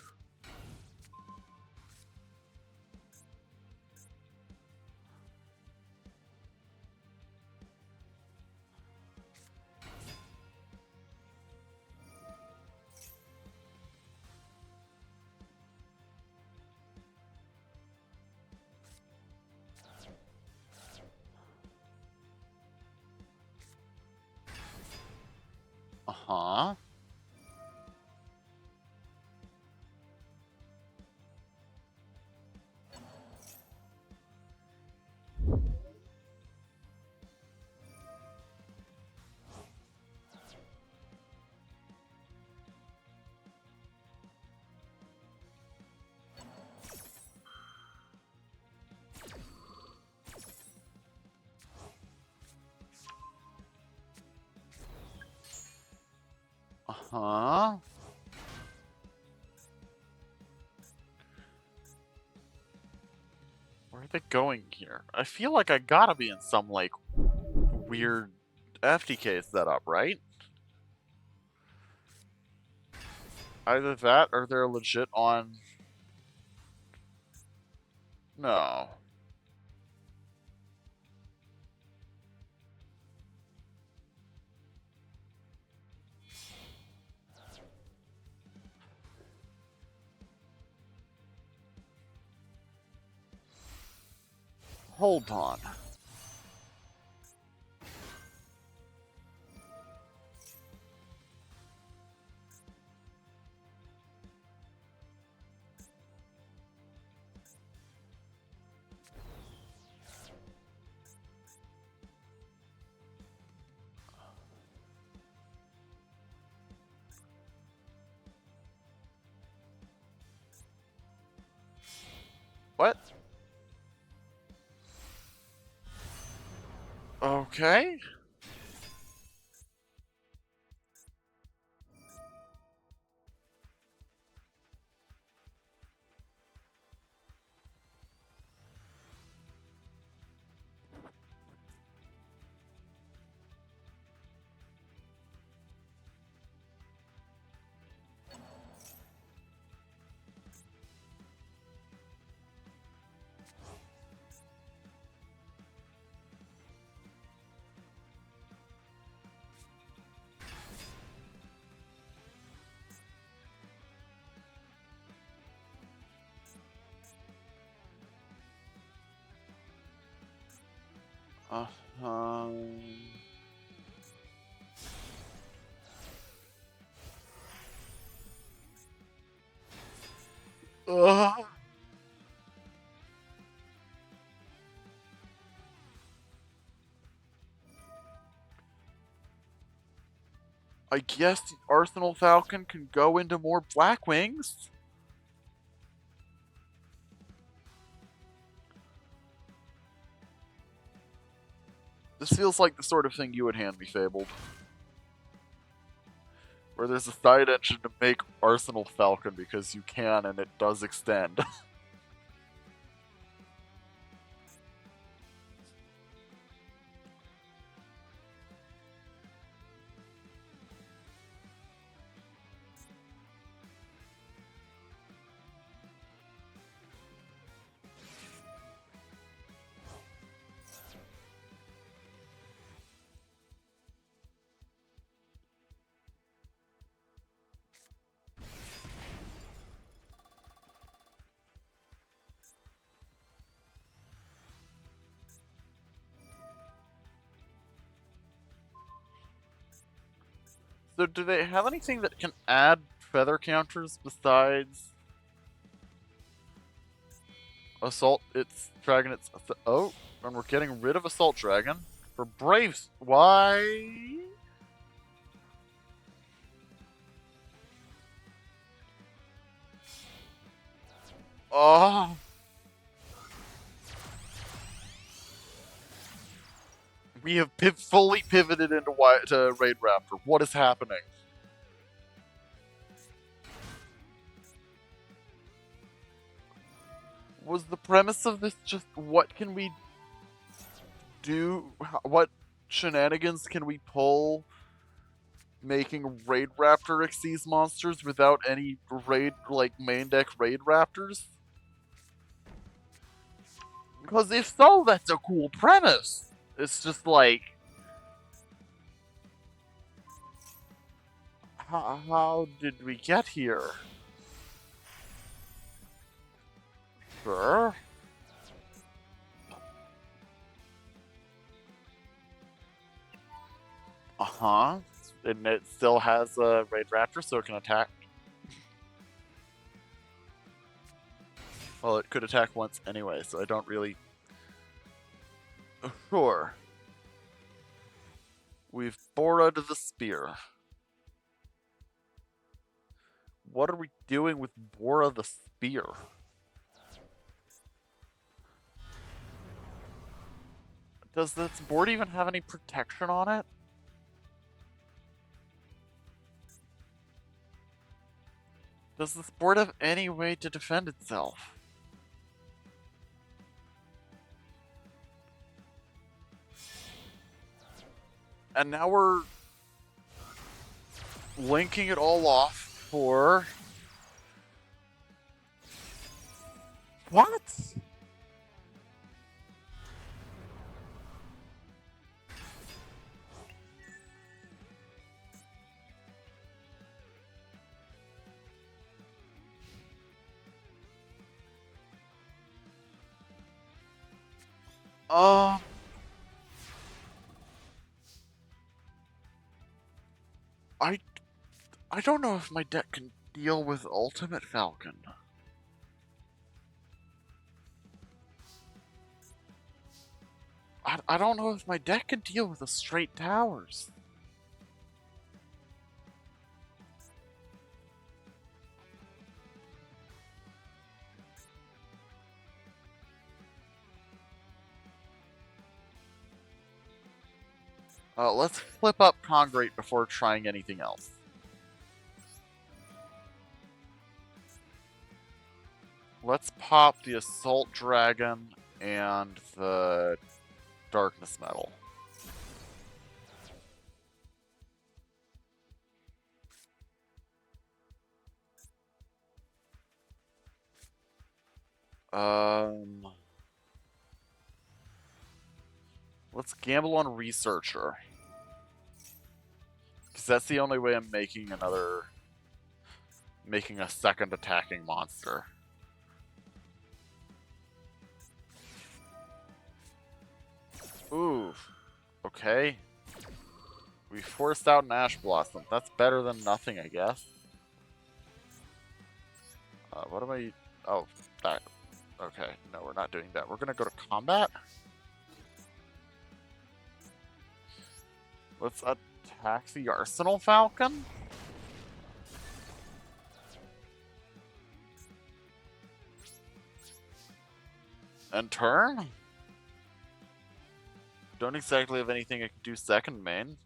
Huh? Where are they going here? I feel like I gotta be in some, like, weird FTK setup, right? Either that or they're legit on... No. Hold on. What? Okay. Uh, um... Ugh. I guess the Arsenal Falcon can go into more Blackwings. This feels like the sort of thing you would hand me, Fabled. Where there's a side engine to make Arsenal Falcon because you can and it does extend. So do they have anything that can add feather counters besides Assault? It's Dragon. Oh, and we're getting rid of Assault Dragon for Braves. Why? Oh, we have fully pivoted into to Raid Raptor. What is happening? Was the premise of this just what can we do? What shenanigans can we pull making Raid Raptor Xyz monsters without any raid, like, main deck Raid Raptors? Because if so, that's a cool premise. It's just like, how did we get here? Sure. Uh-huh. And it still has a Raid Raptor, so it can attack. Well, it could attack once anyway, so I don't really... Sure. We've borrowed the spear. What are we doing with Bora the Spear? Does this board even have any protection on it? Does this board have any way to defend itself? And now we're linking it all off for... What? Um... I don't know if my deck can deal with Ultimate Falcon. I don't know if my deck can deal with the straight towers. Let's flip up Congrate before trying anything else. Let's pop the Assault Dragon and the Darkness Metal. Let's gamble on Researcher. Because that's the only way I'm making a second attacking monster. Ooh. Okay. We forced out an Ash Blossom. That's better than nothing, I guess. What am I... Oh, that... Okay, no, we're not doing that. We're gonna go to combat. Let's attack the Arsenal Falcon. And turn? Don't exactly have anything I can do second main.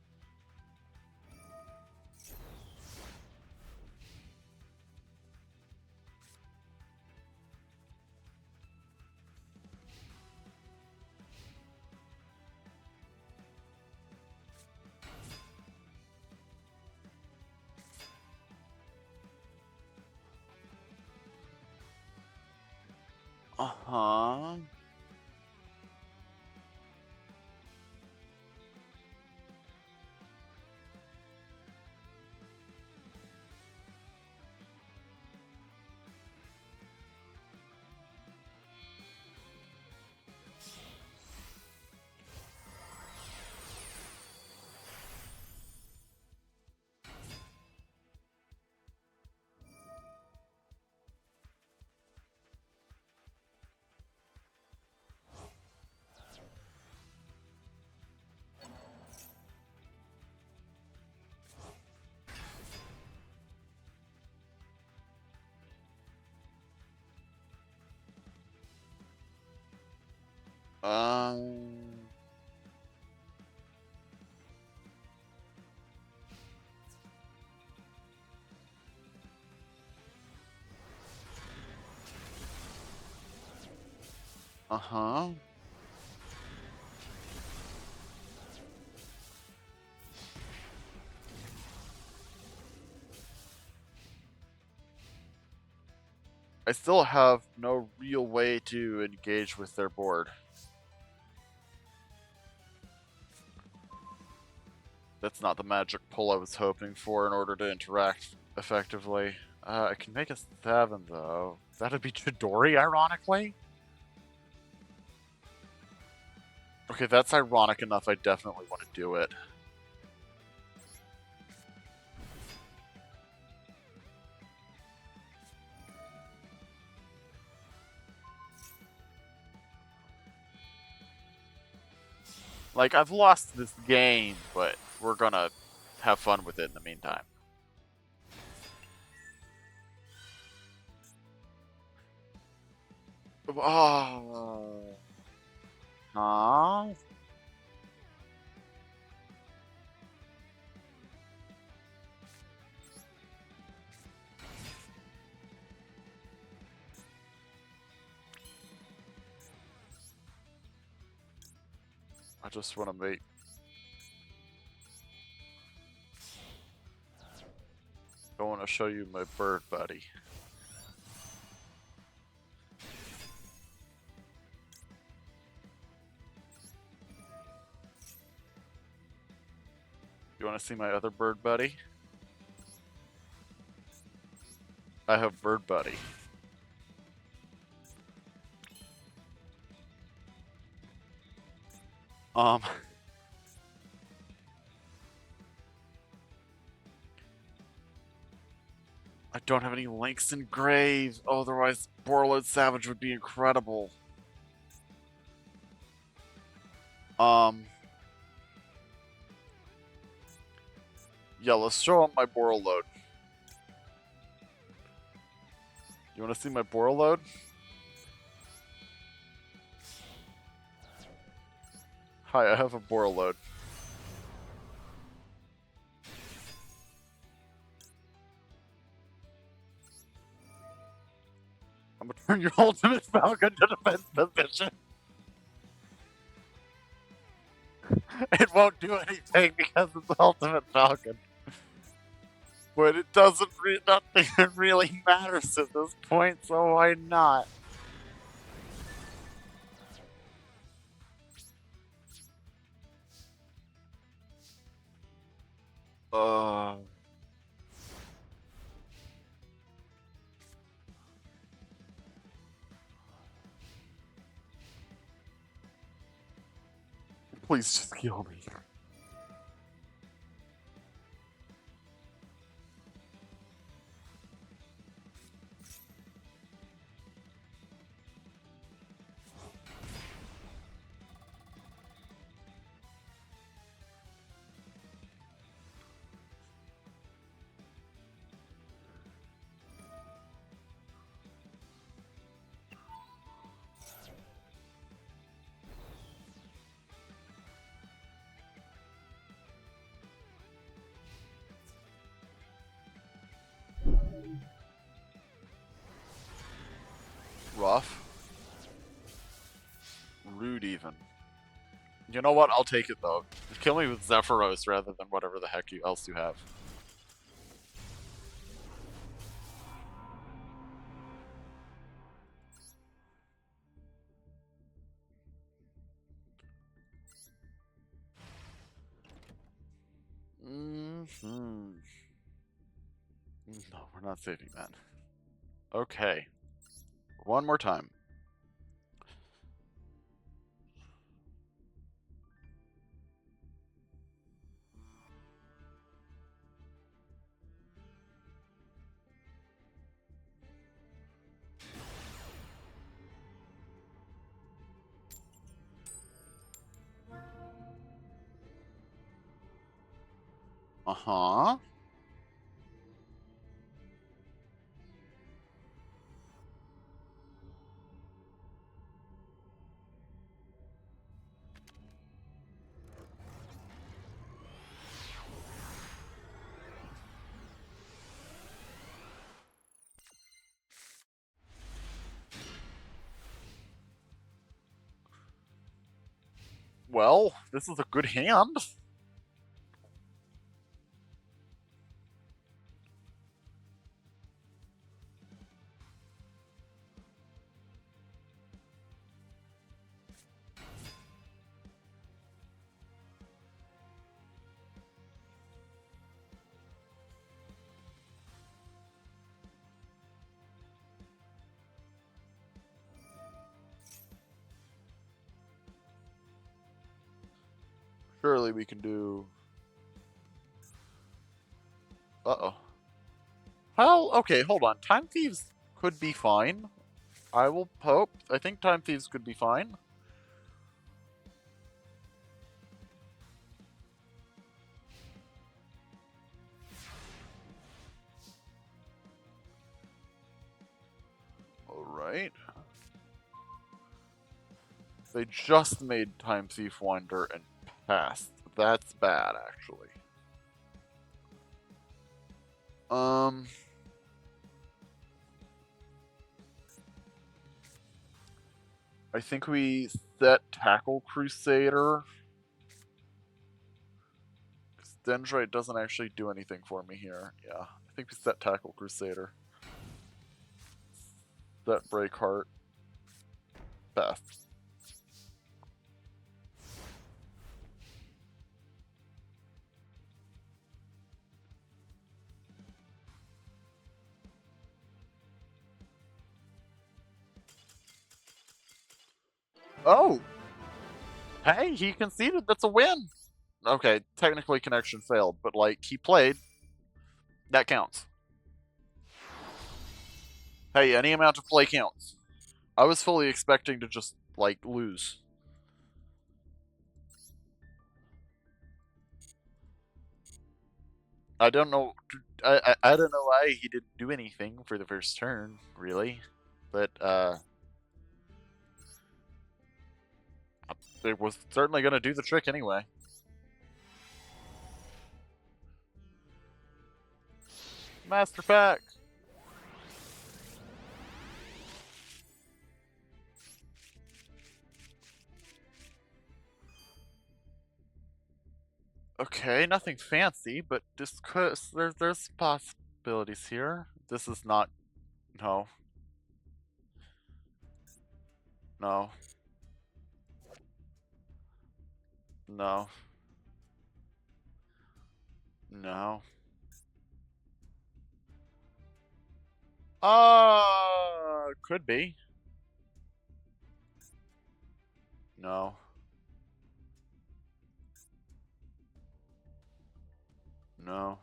Uh-huh. Um... Uh-huh. I still have no real way to engage with their board. That's not the magic pull I was hoping for in order to interact effectively. I can make a 7, though. That'd be Chidori, ironically? Okay, that's ironic enough. I definitely want to do it. Like, I've lost this game, but we're gonna have fun with it in the meantime. Oh. Huh? I just want to make... I want to show you my bird buddy. You want to see my other bird buddy? I have bird buddy. I don't have any links in grave. Otherwise, Borreload Savage would be incredible. Yeah, let's show him my Borreload. You want to see my Borreload? Hi, I have a Borreload. I'm gonna turn your ultimate Falcon to defense position. It won't do anything because it's ultimate Falcon. But it doesn't nothing really matters at this point, so why not? Please just kill me. Rough. Rude even. You know what? I'll take it though. Kill me with Zephyros rather than whatever the heck else you have. No, we're not saving that. Okay. One more time. Uh-huh. Well, this is a good hand. Surely we can do... Uh-oh. Well, okay, hold on. Time Thieves could be fine. I will hope. I think Time Thieves could be fine. Alright. They just made Time Thief Wander and passed. That's bad, actually. I think we set Tackle Crusader Dendrite doesn't actually do anything for me here. Yeah, I think we set Tackle Crusader. Set Breakheart. Best. Oh! Hey, he conceded. That's a win! Okay, technically connection failed, but, like, he played. That counts. Hey, any amount of play counts. I was fully expecting to just, like, lose. I don't know. I don't know why he didn't do anything for the first turn, really. But, it was certainly going to do the trick anyway. Master Pack! Okay, nothing fancy, but this could, there's possibilities here. This is not, no. No. No. No. Could be. No. No.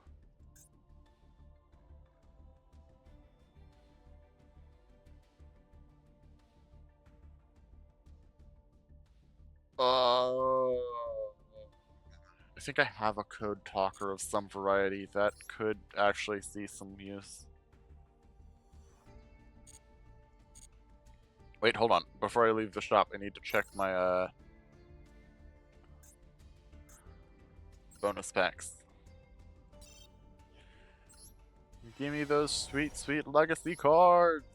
I think I have a code talker of some variety that could actually see some use. Wait, hold on. Before I leave the shop, I need to check my bonus packs. Give me those sweet, sweet legacy cards.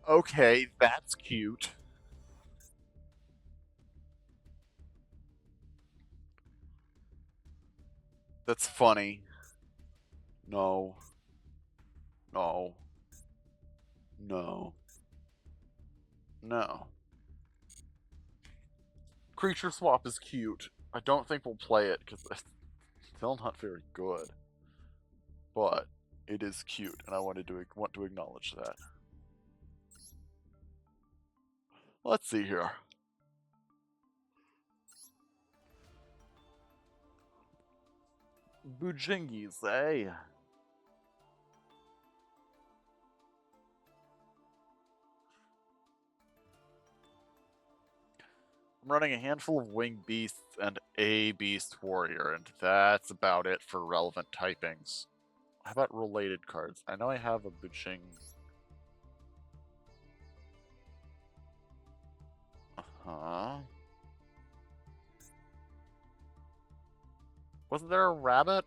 Okay, that's cute. That's funny. No. No. No. No. Creature swap is cute. I don't think we'll play it because it's still not very good. But it is cute, and I want to acknowledge that. Let's see here. Bujingis, eh? I'm running a handful of winged beasts and a beast warrior, and that's about it for relevant typings. How about related cards? I know I have a Bujing. Uh-huh. Wasn't there a rabbit?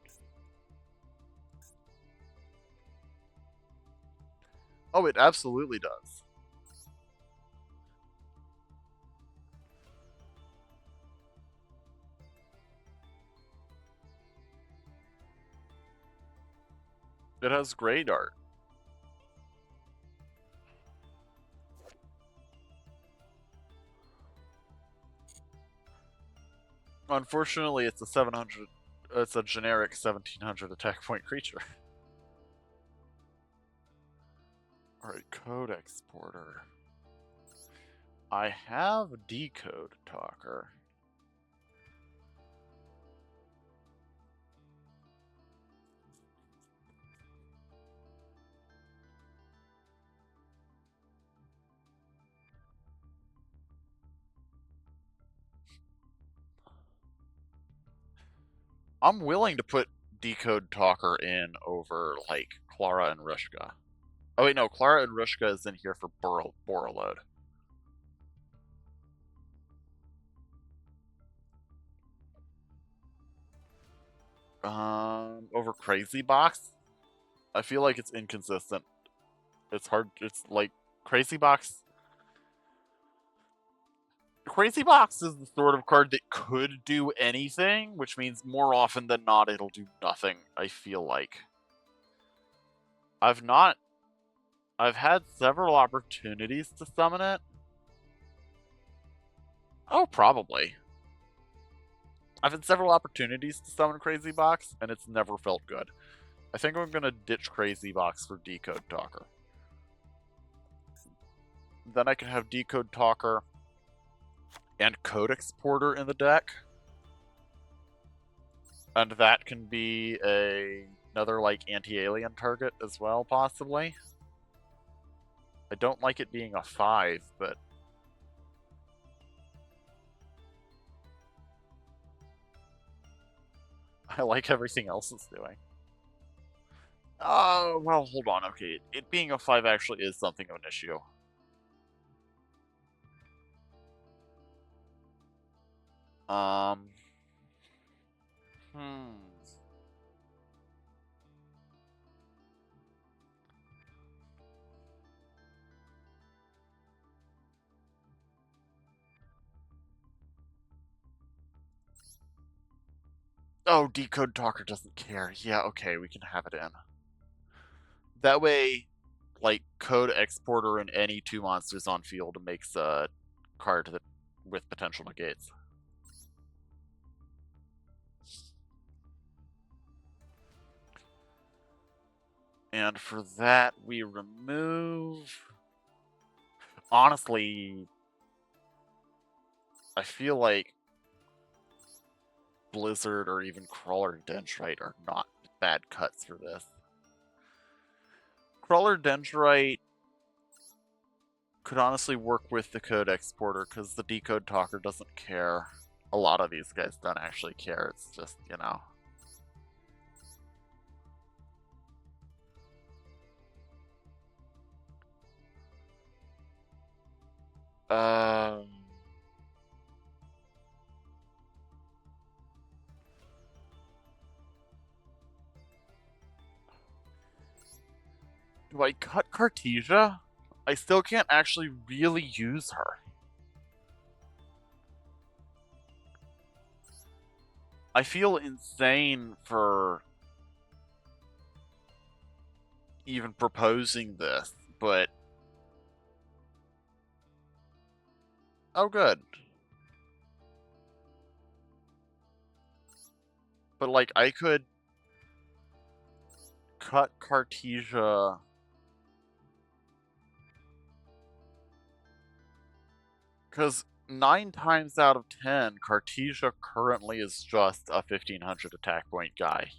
Oh, it absolutely does. It has great art. Unfortunately, it's a 700. It's a generic 1700 attack point creature. Alright, code exporter. I have decode talker. I'm willing to put decode talker in over like Clara and Rushka. Oh wait, no, Clara and Rushka is in here for Borreload. Over Crazy Box? I feel like it's inconsistent. It's hard. It's like Crazy Box. Crazy Box is the sort of card that could do anything, which means more often than not it'll do nothing, I feel like. I've not I've had several opportunities to summon it. Oh, probably. I've had several opportunities to summon Crazy Box, and it's never felt good. I think I'm gonna ditch Crazy Box for Decode Talker. Then I can have Decode Talker and Code Exporter in the deck. And that can be another, like, anti-alien target as well, possibly. I don't like it being a 5, but I like everything else it's doing. Oh, well, hold on. Okay, it being a 5 actually is something of an issue. Um. Hmm. Oh, Decode Talker doesn't care. Yeah, okay, we can have it in. That way, like, Code Exporter and any 2 monsters on field makes a card that with potential negates. And for that, we remove... Honestly, I feel like Blizzard or even Crawler Dendrite are not bad cuts for this. Crawler Dendrite could honestly work with the Code Exporter because the Decode Talker doesn't care. A lot of these guys don't actually care, it's just, you know. Um... Do I cut Cartesia? I still can't actually really use her. I feel insane for even proposing this, but... Oh, good. But, like, I could cut Cartesia... Because 9 times out of 10, Cartesia currently is just a 1500 attack point guy.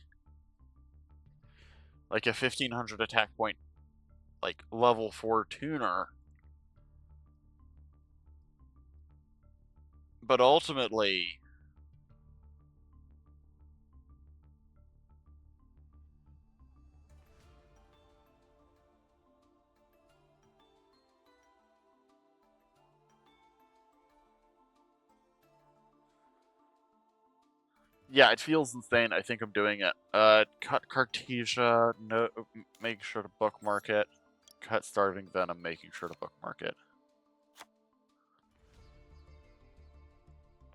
Like a 1500 attack point, like, level 4 tuner. But ultimately... Yeah, it feels insane. I think I'm doing it. Cut Cartesia, no, make sure to bookmark it. Cut Starving Venom, making sure to bookmark it.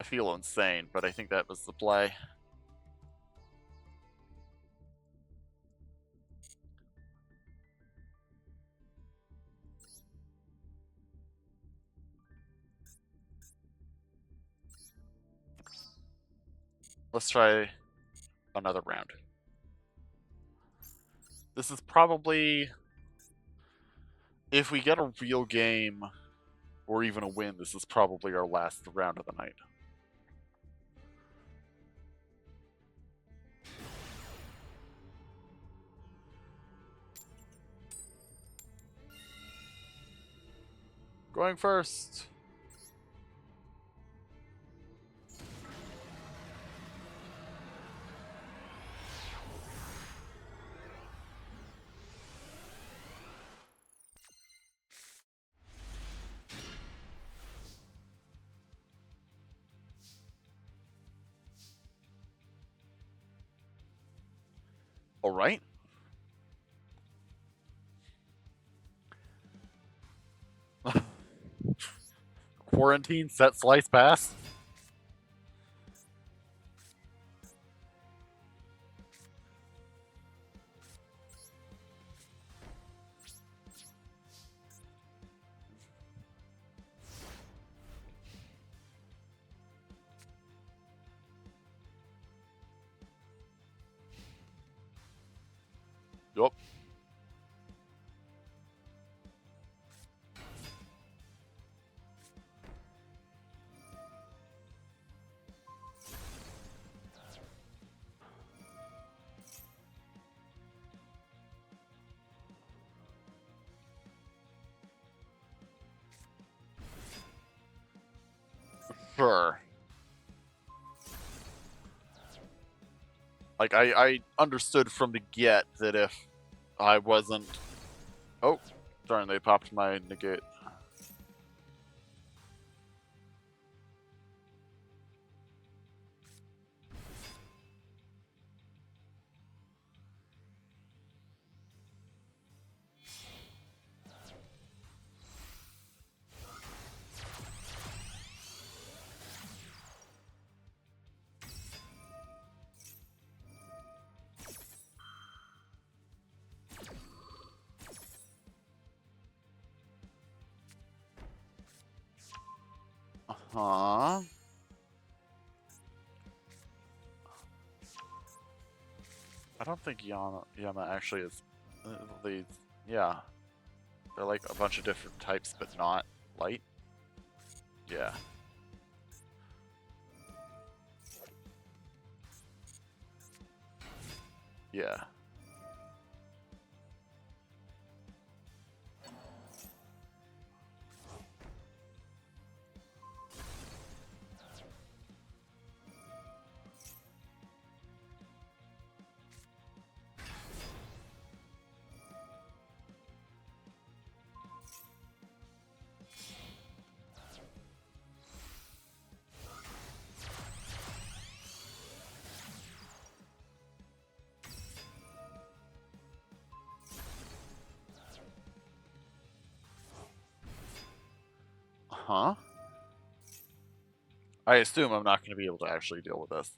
I feel insane, but I think that was the play. Let's try another round. This is probably... If we get a real game, or even a win, this is probably our last round of the night. Going first. All right. Quarantine, set, slice, pass. Yup. Sure. Like, I understood from the get that if I wasn't... Oh, darn, they popped my negate. Huh? I don't think Yama actually is... the... Yeah. They're like a bunch of different types, but not light. Yeah. Yeah. Huh? I assume I'm not going to be able to actually deal with this.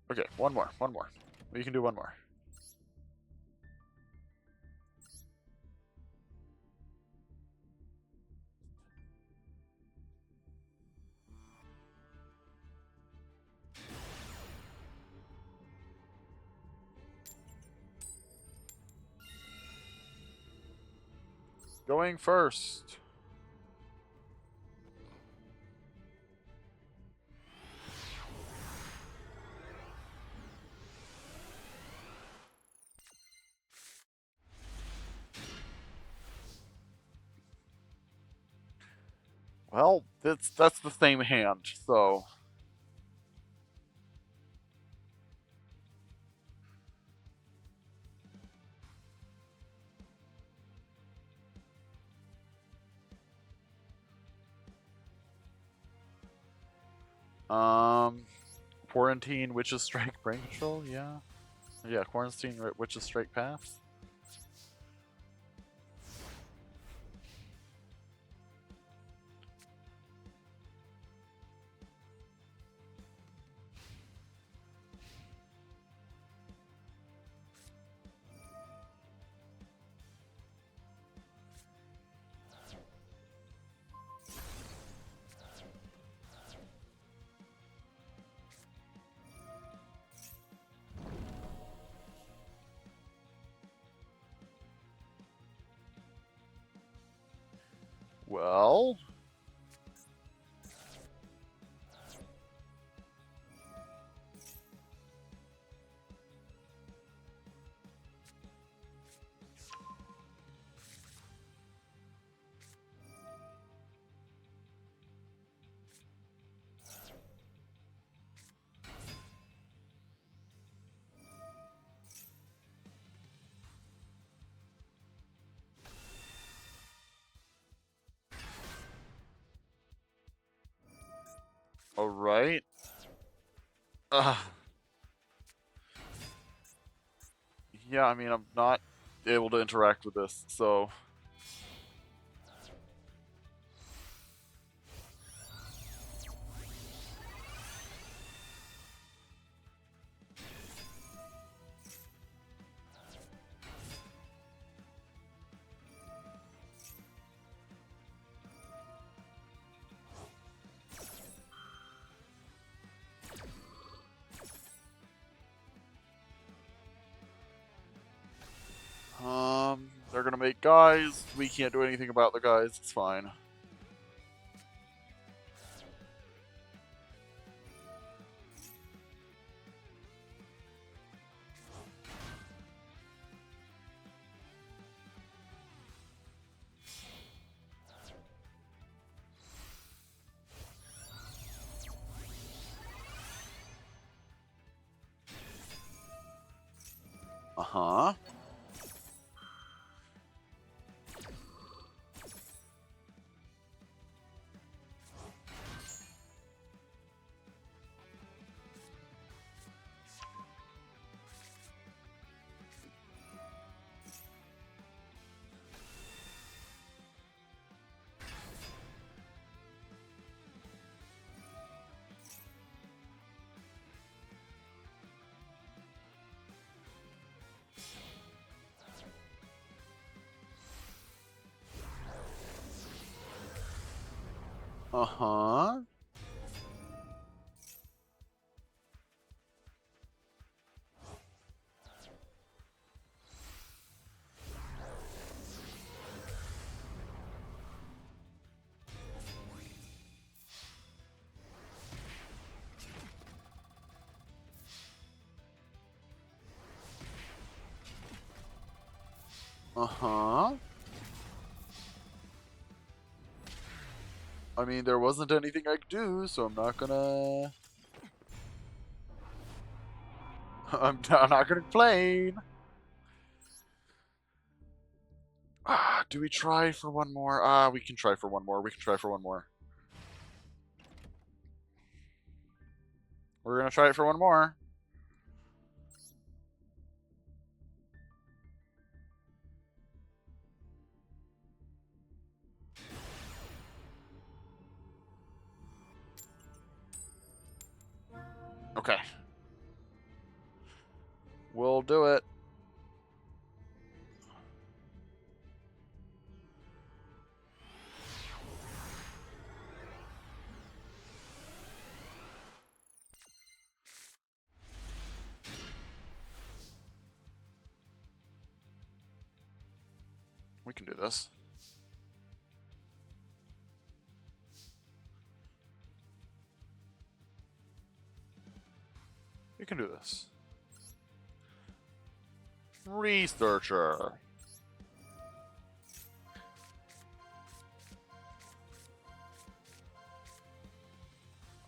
Okay, one more. We can do one more. Going first. Well, that's the same hand, so... Quarantine, Witch's Strike, Brain Control, yeah. Yeah, Quarantine, Witch's Strike, Pass. Well... Yeah, I mean, I'm not able to interact with this, so... They're gonna make guys. We can't do anything about the guys. It's fine. Uh-huh. Uh-huh. Uh-huh. I mean, there wasn't anything I could do, so I'm not gonna... I'm not gonna complain. Do we try for one more? We can try for one more. We can try for one more. We're gonna try it for one more. Okay. We'll do it. We can do this. We can do this. Researcher.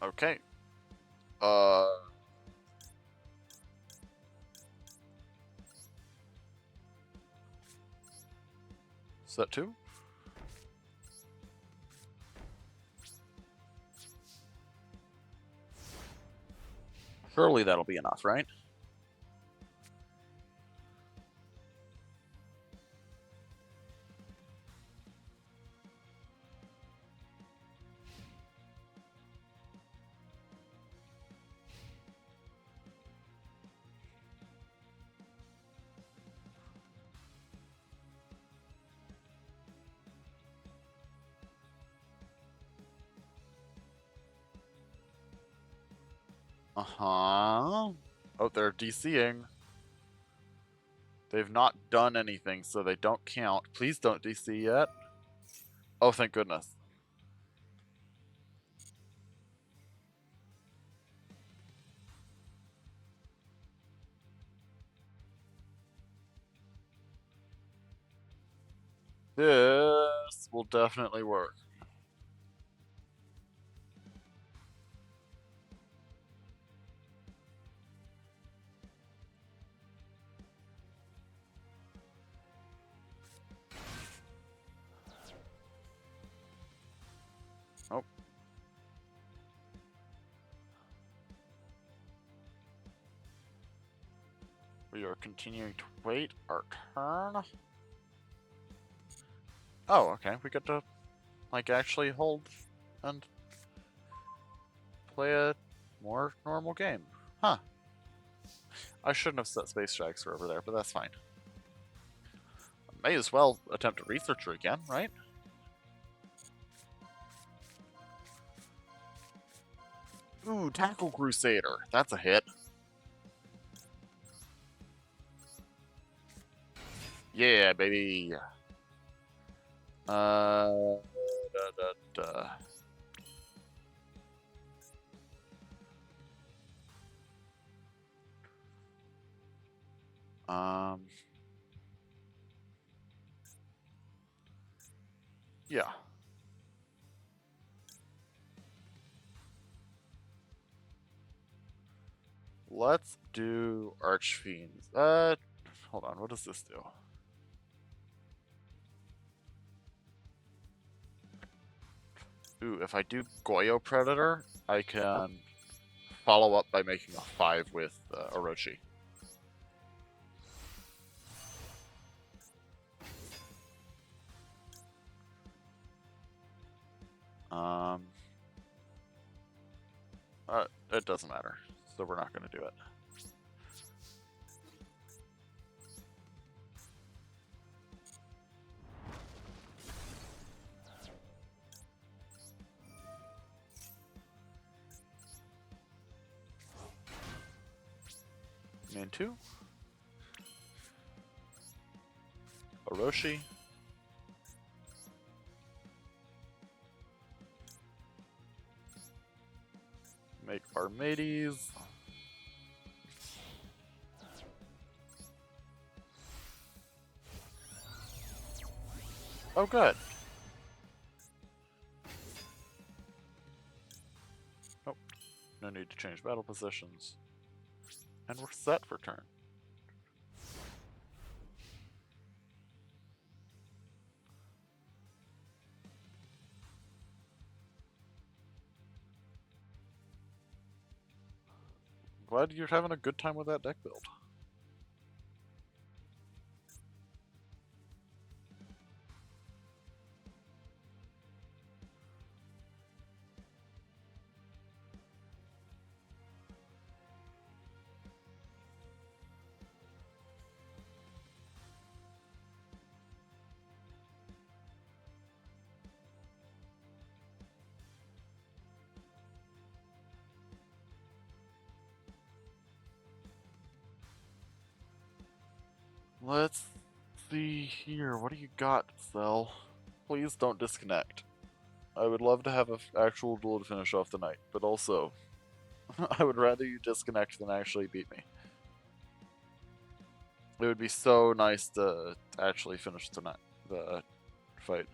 Okay. Set 2. Surely that'll be enough, right? Uh-huh. Oh, they're DCing. They've not done anything, so they don't count. Please don't DC yet. Oh, thank goodness. This will definitely work. Oh. We are continuing to wait our turn. Oh, okay. We get to, like, actually hold and play a more normal game. Huh. I shouldn't have set Space Jackser over there, but that's fine. I may as well attempt a Researcher again, right? Ooh, Tackle Crusader. That's a hit. Yeah, baby. Da, da, da. Yeah. Let's do Archfiends. Hold on, what does this do? Ooh, if I do Goyo Predator, I can follow up by making a 5 with Orochi. It doesn't matter, so we're not going to do it. Main 2. Orochi. Make Armades. Oh, good. Nope. No need to change battle positions. And we're set for turn. Glad you're having a good time with that deck build. Let's see here. What do you got, Cell? Please don't disconnect. I would love to have an actual duel to finish off the night, but also, I would rather you disconnect than actually beat me. It would be so nice to actually finish the fight.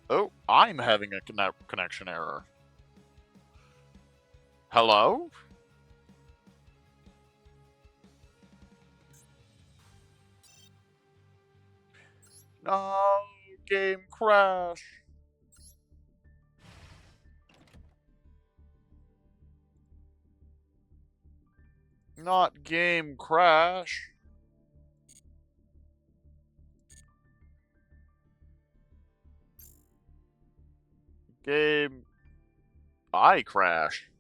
Oh, I'm having a connection error. Hello? No, game crash. Not game crash. Game I crash.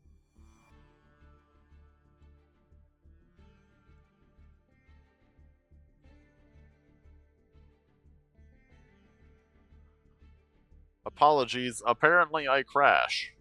Apologies, apparently I crash.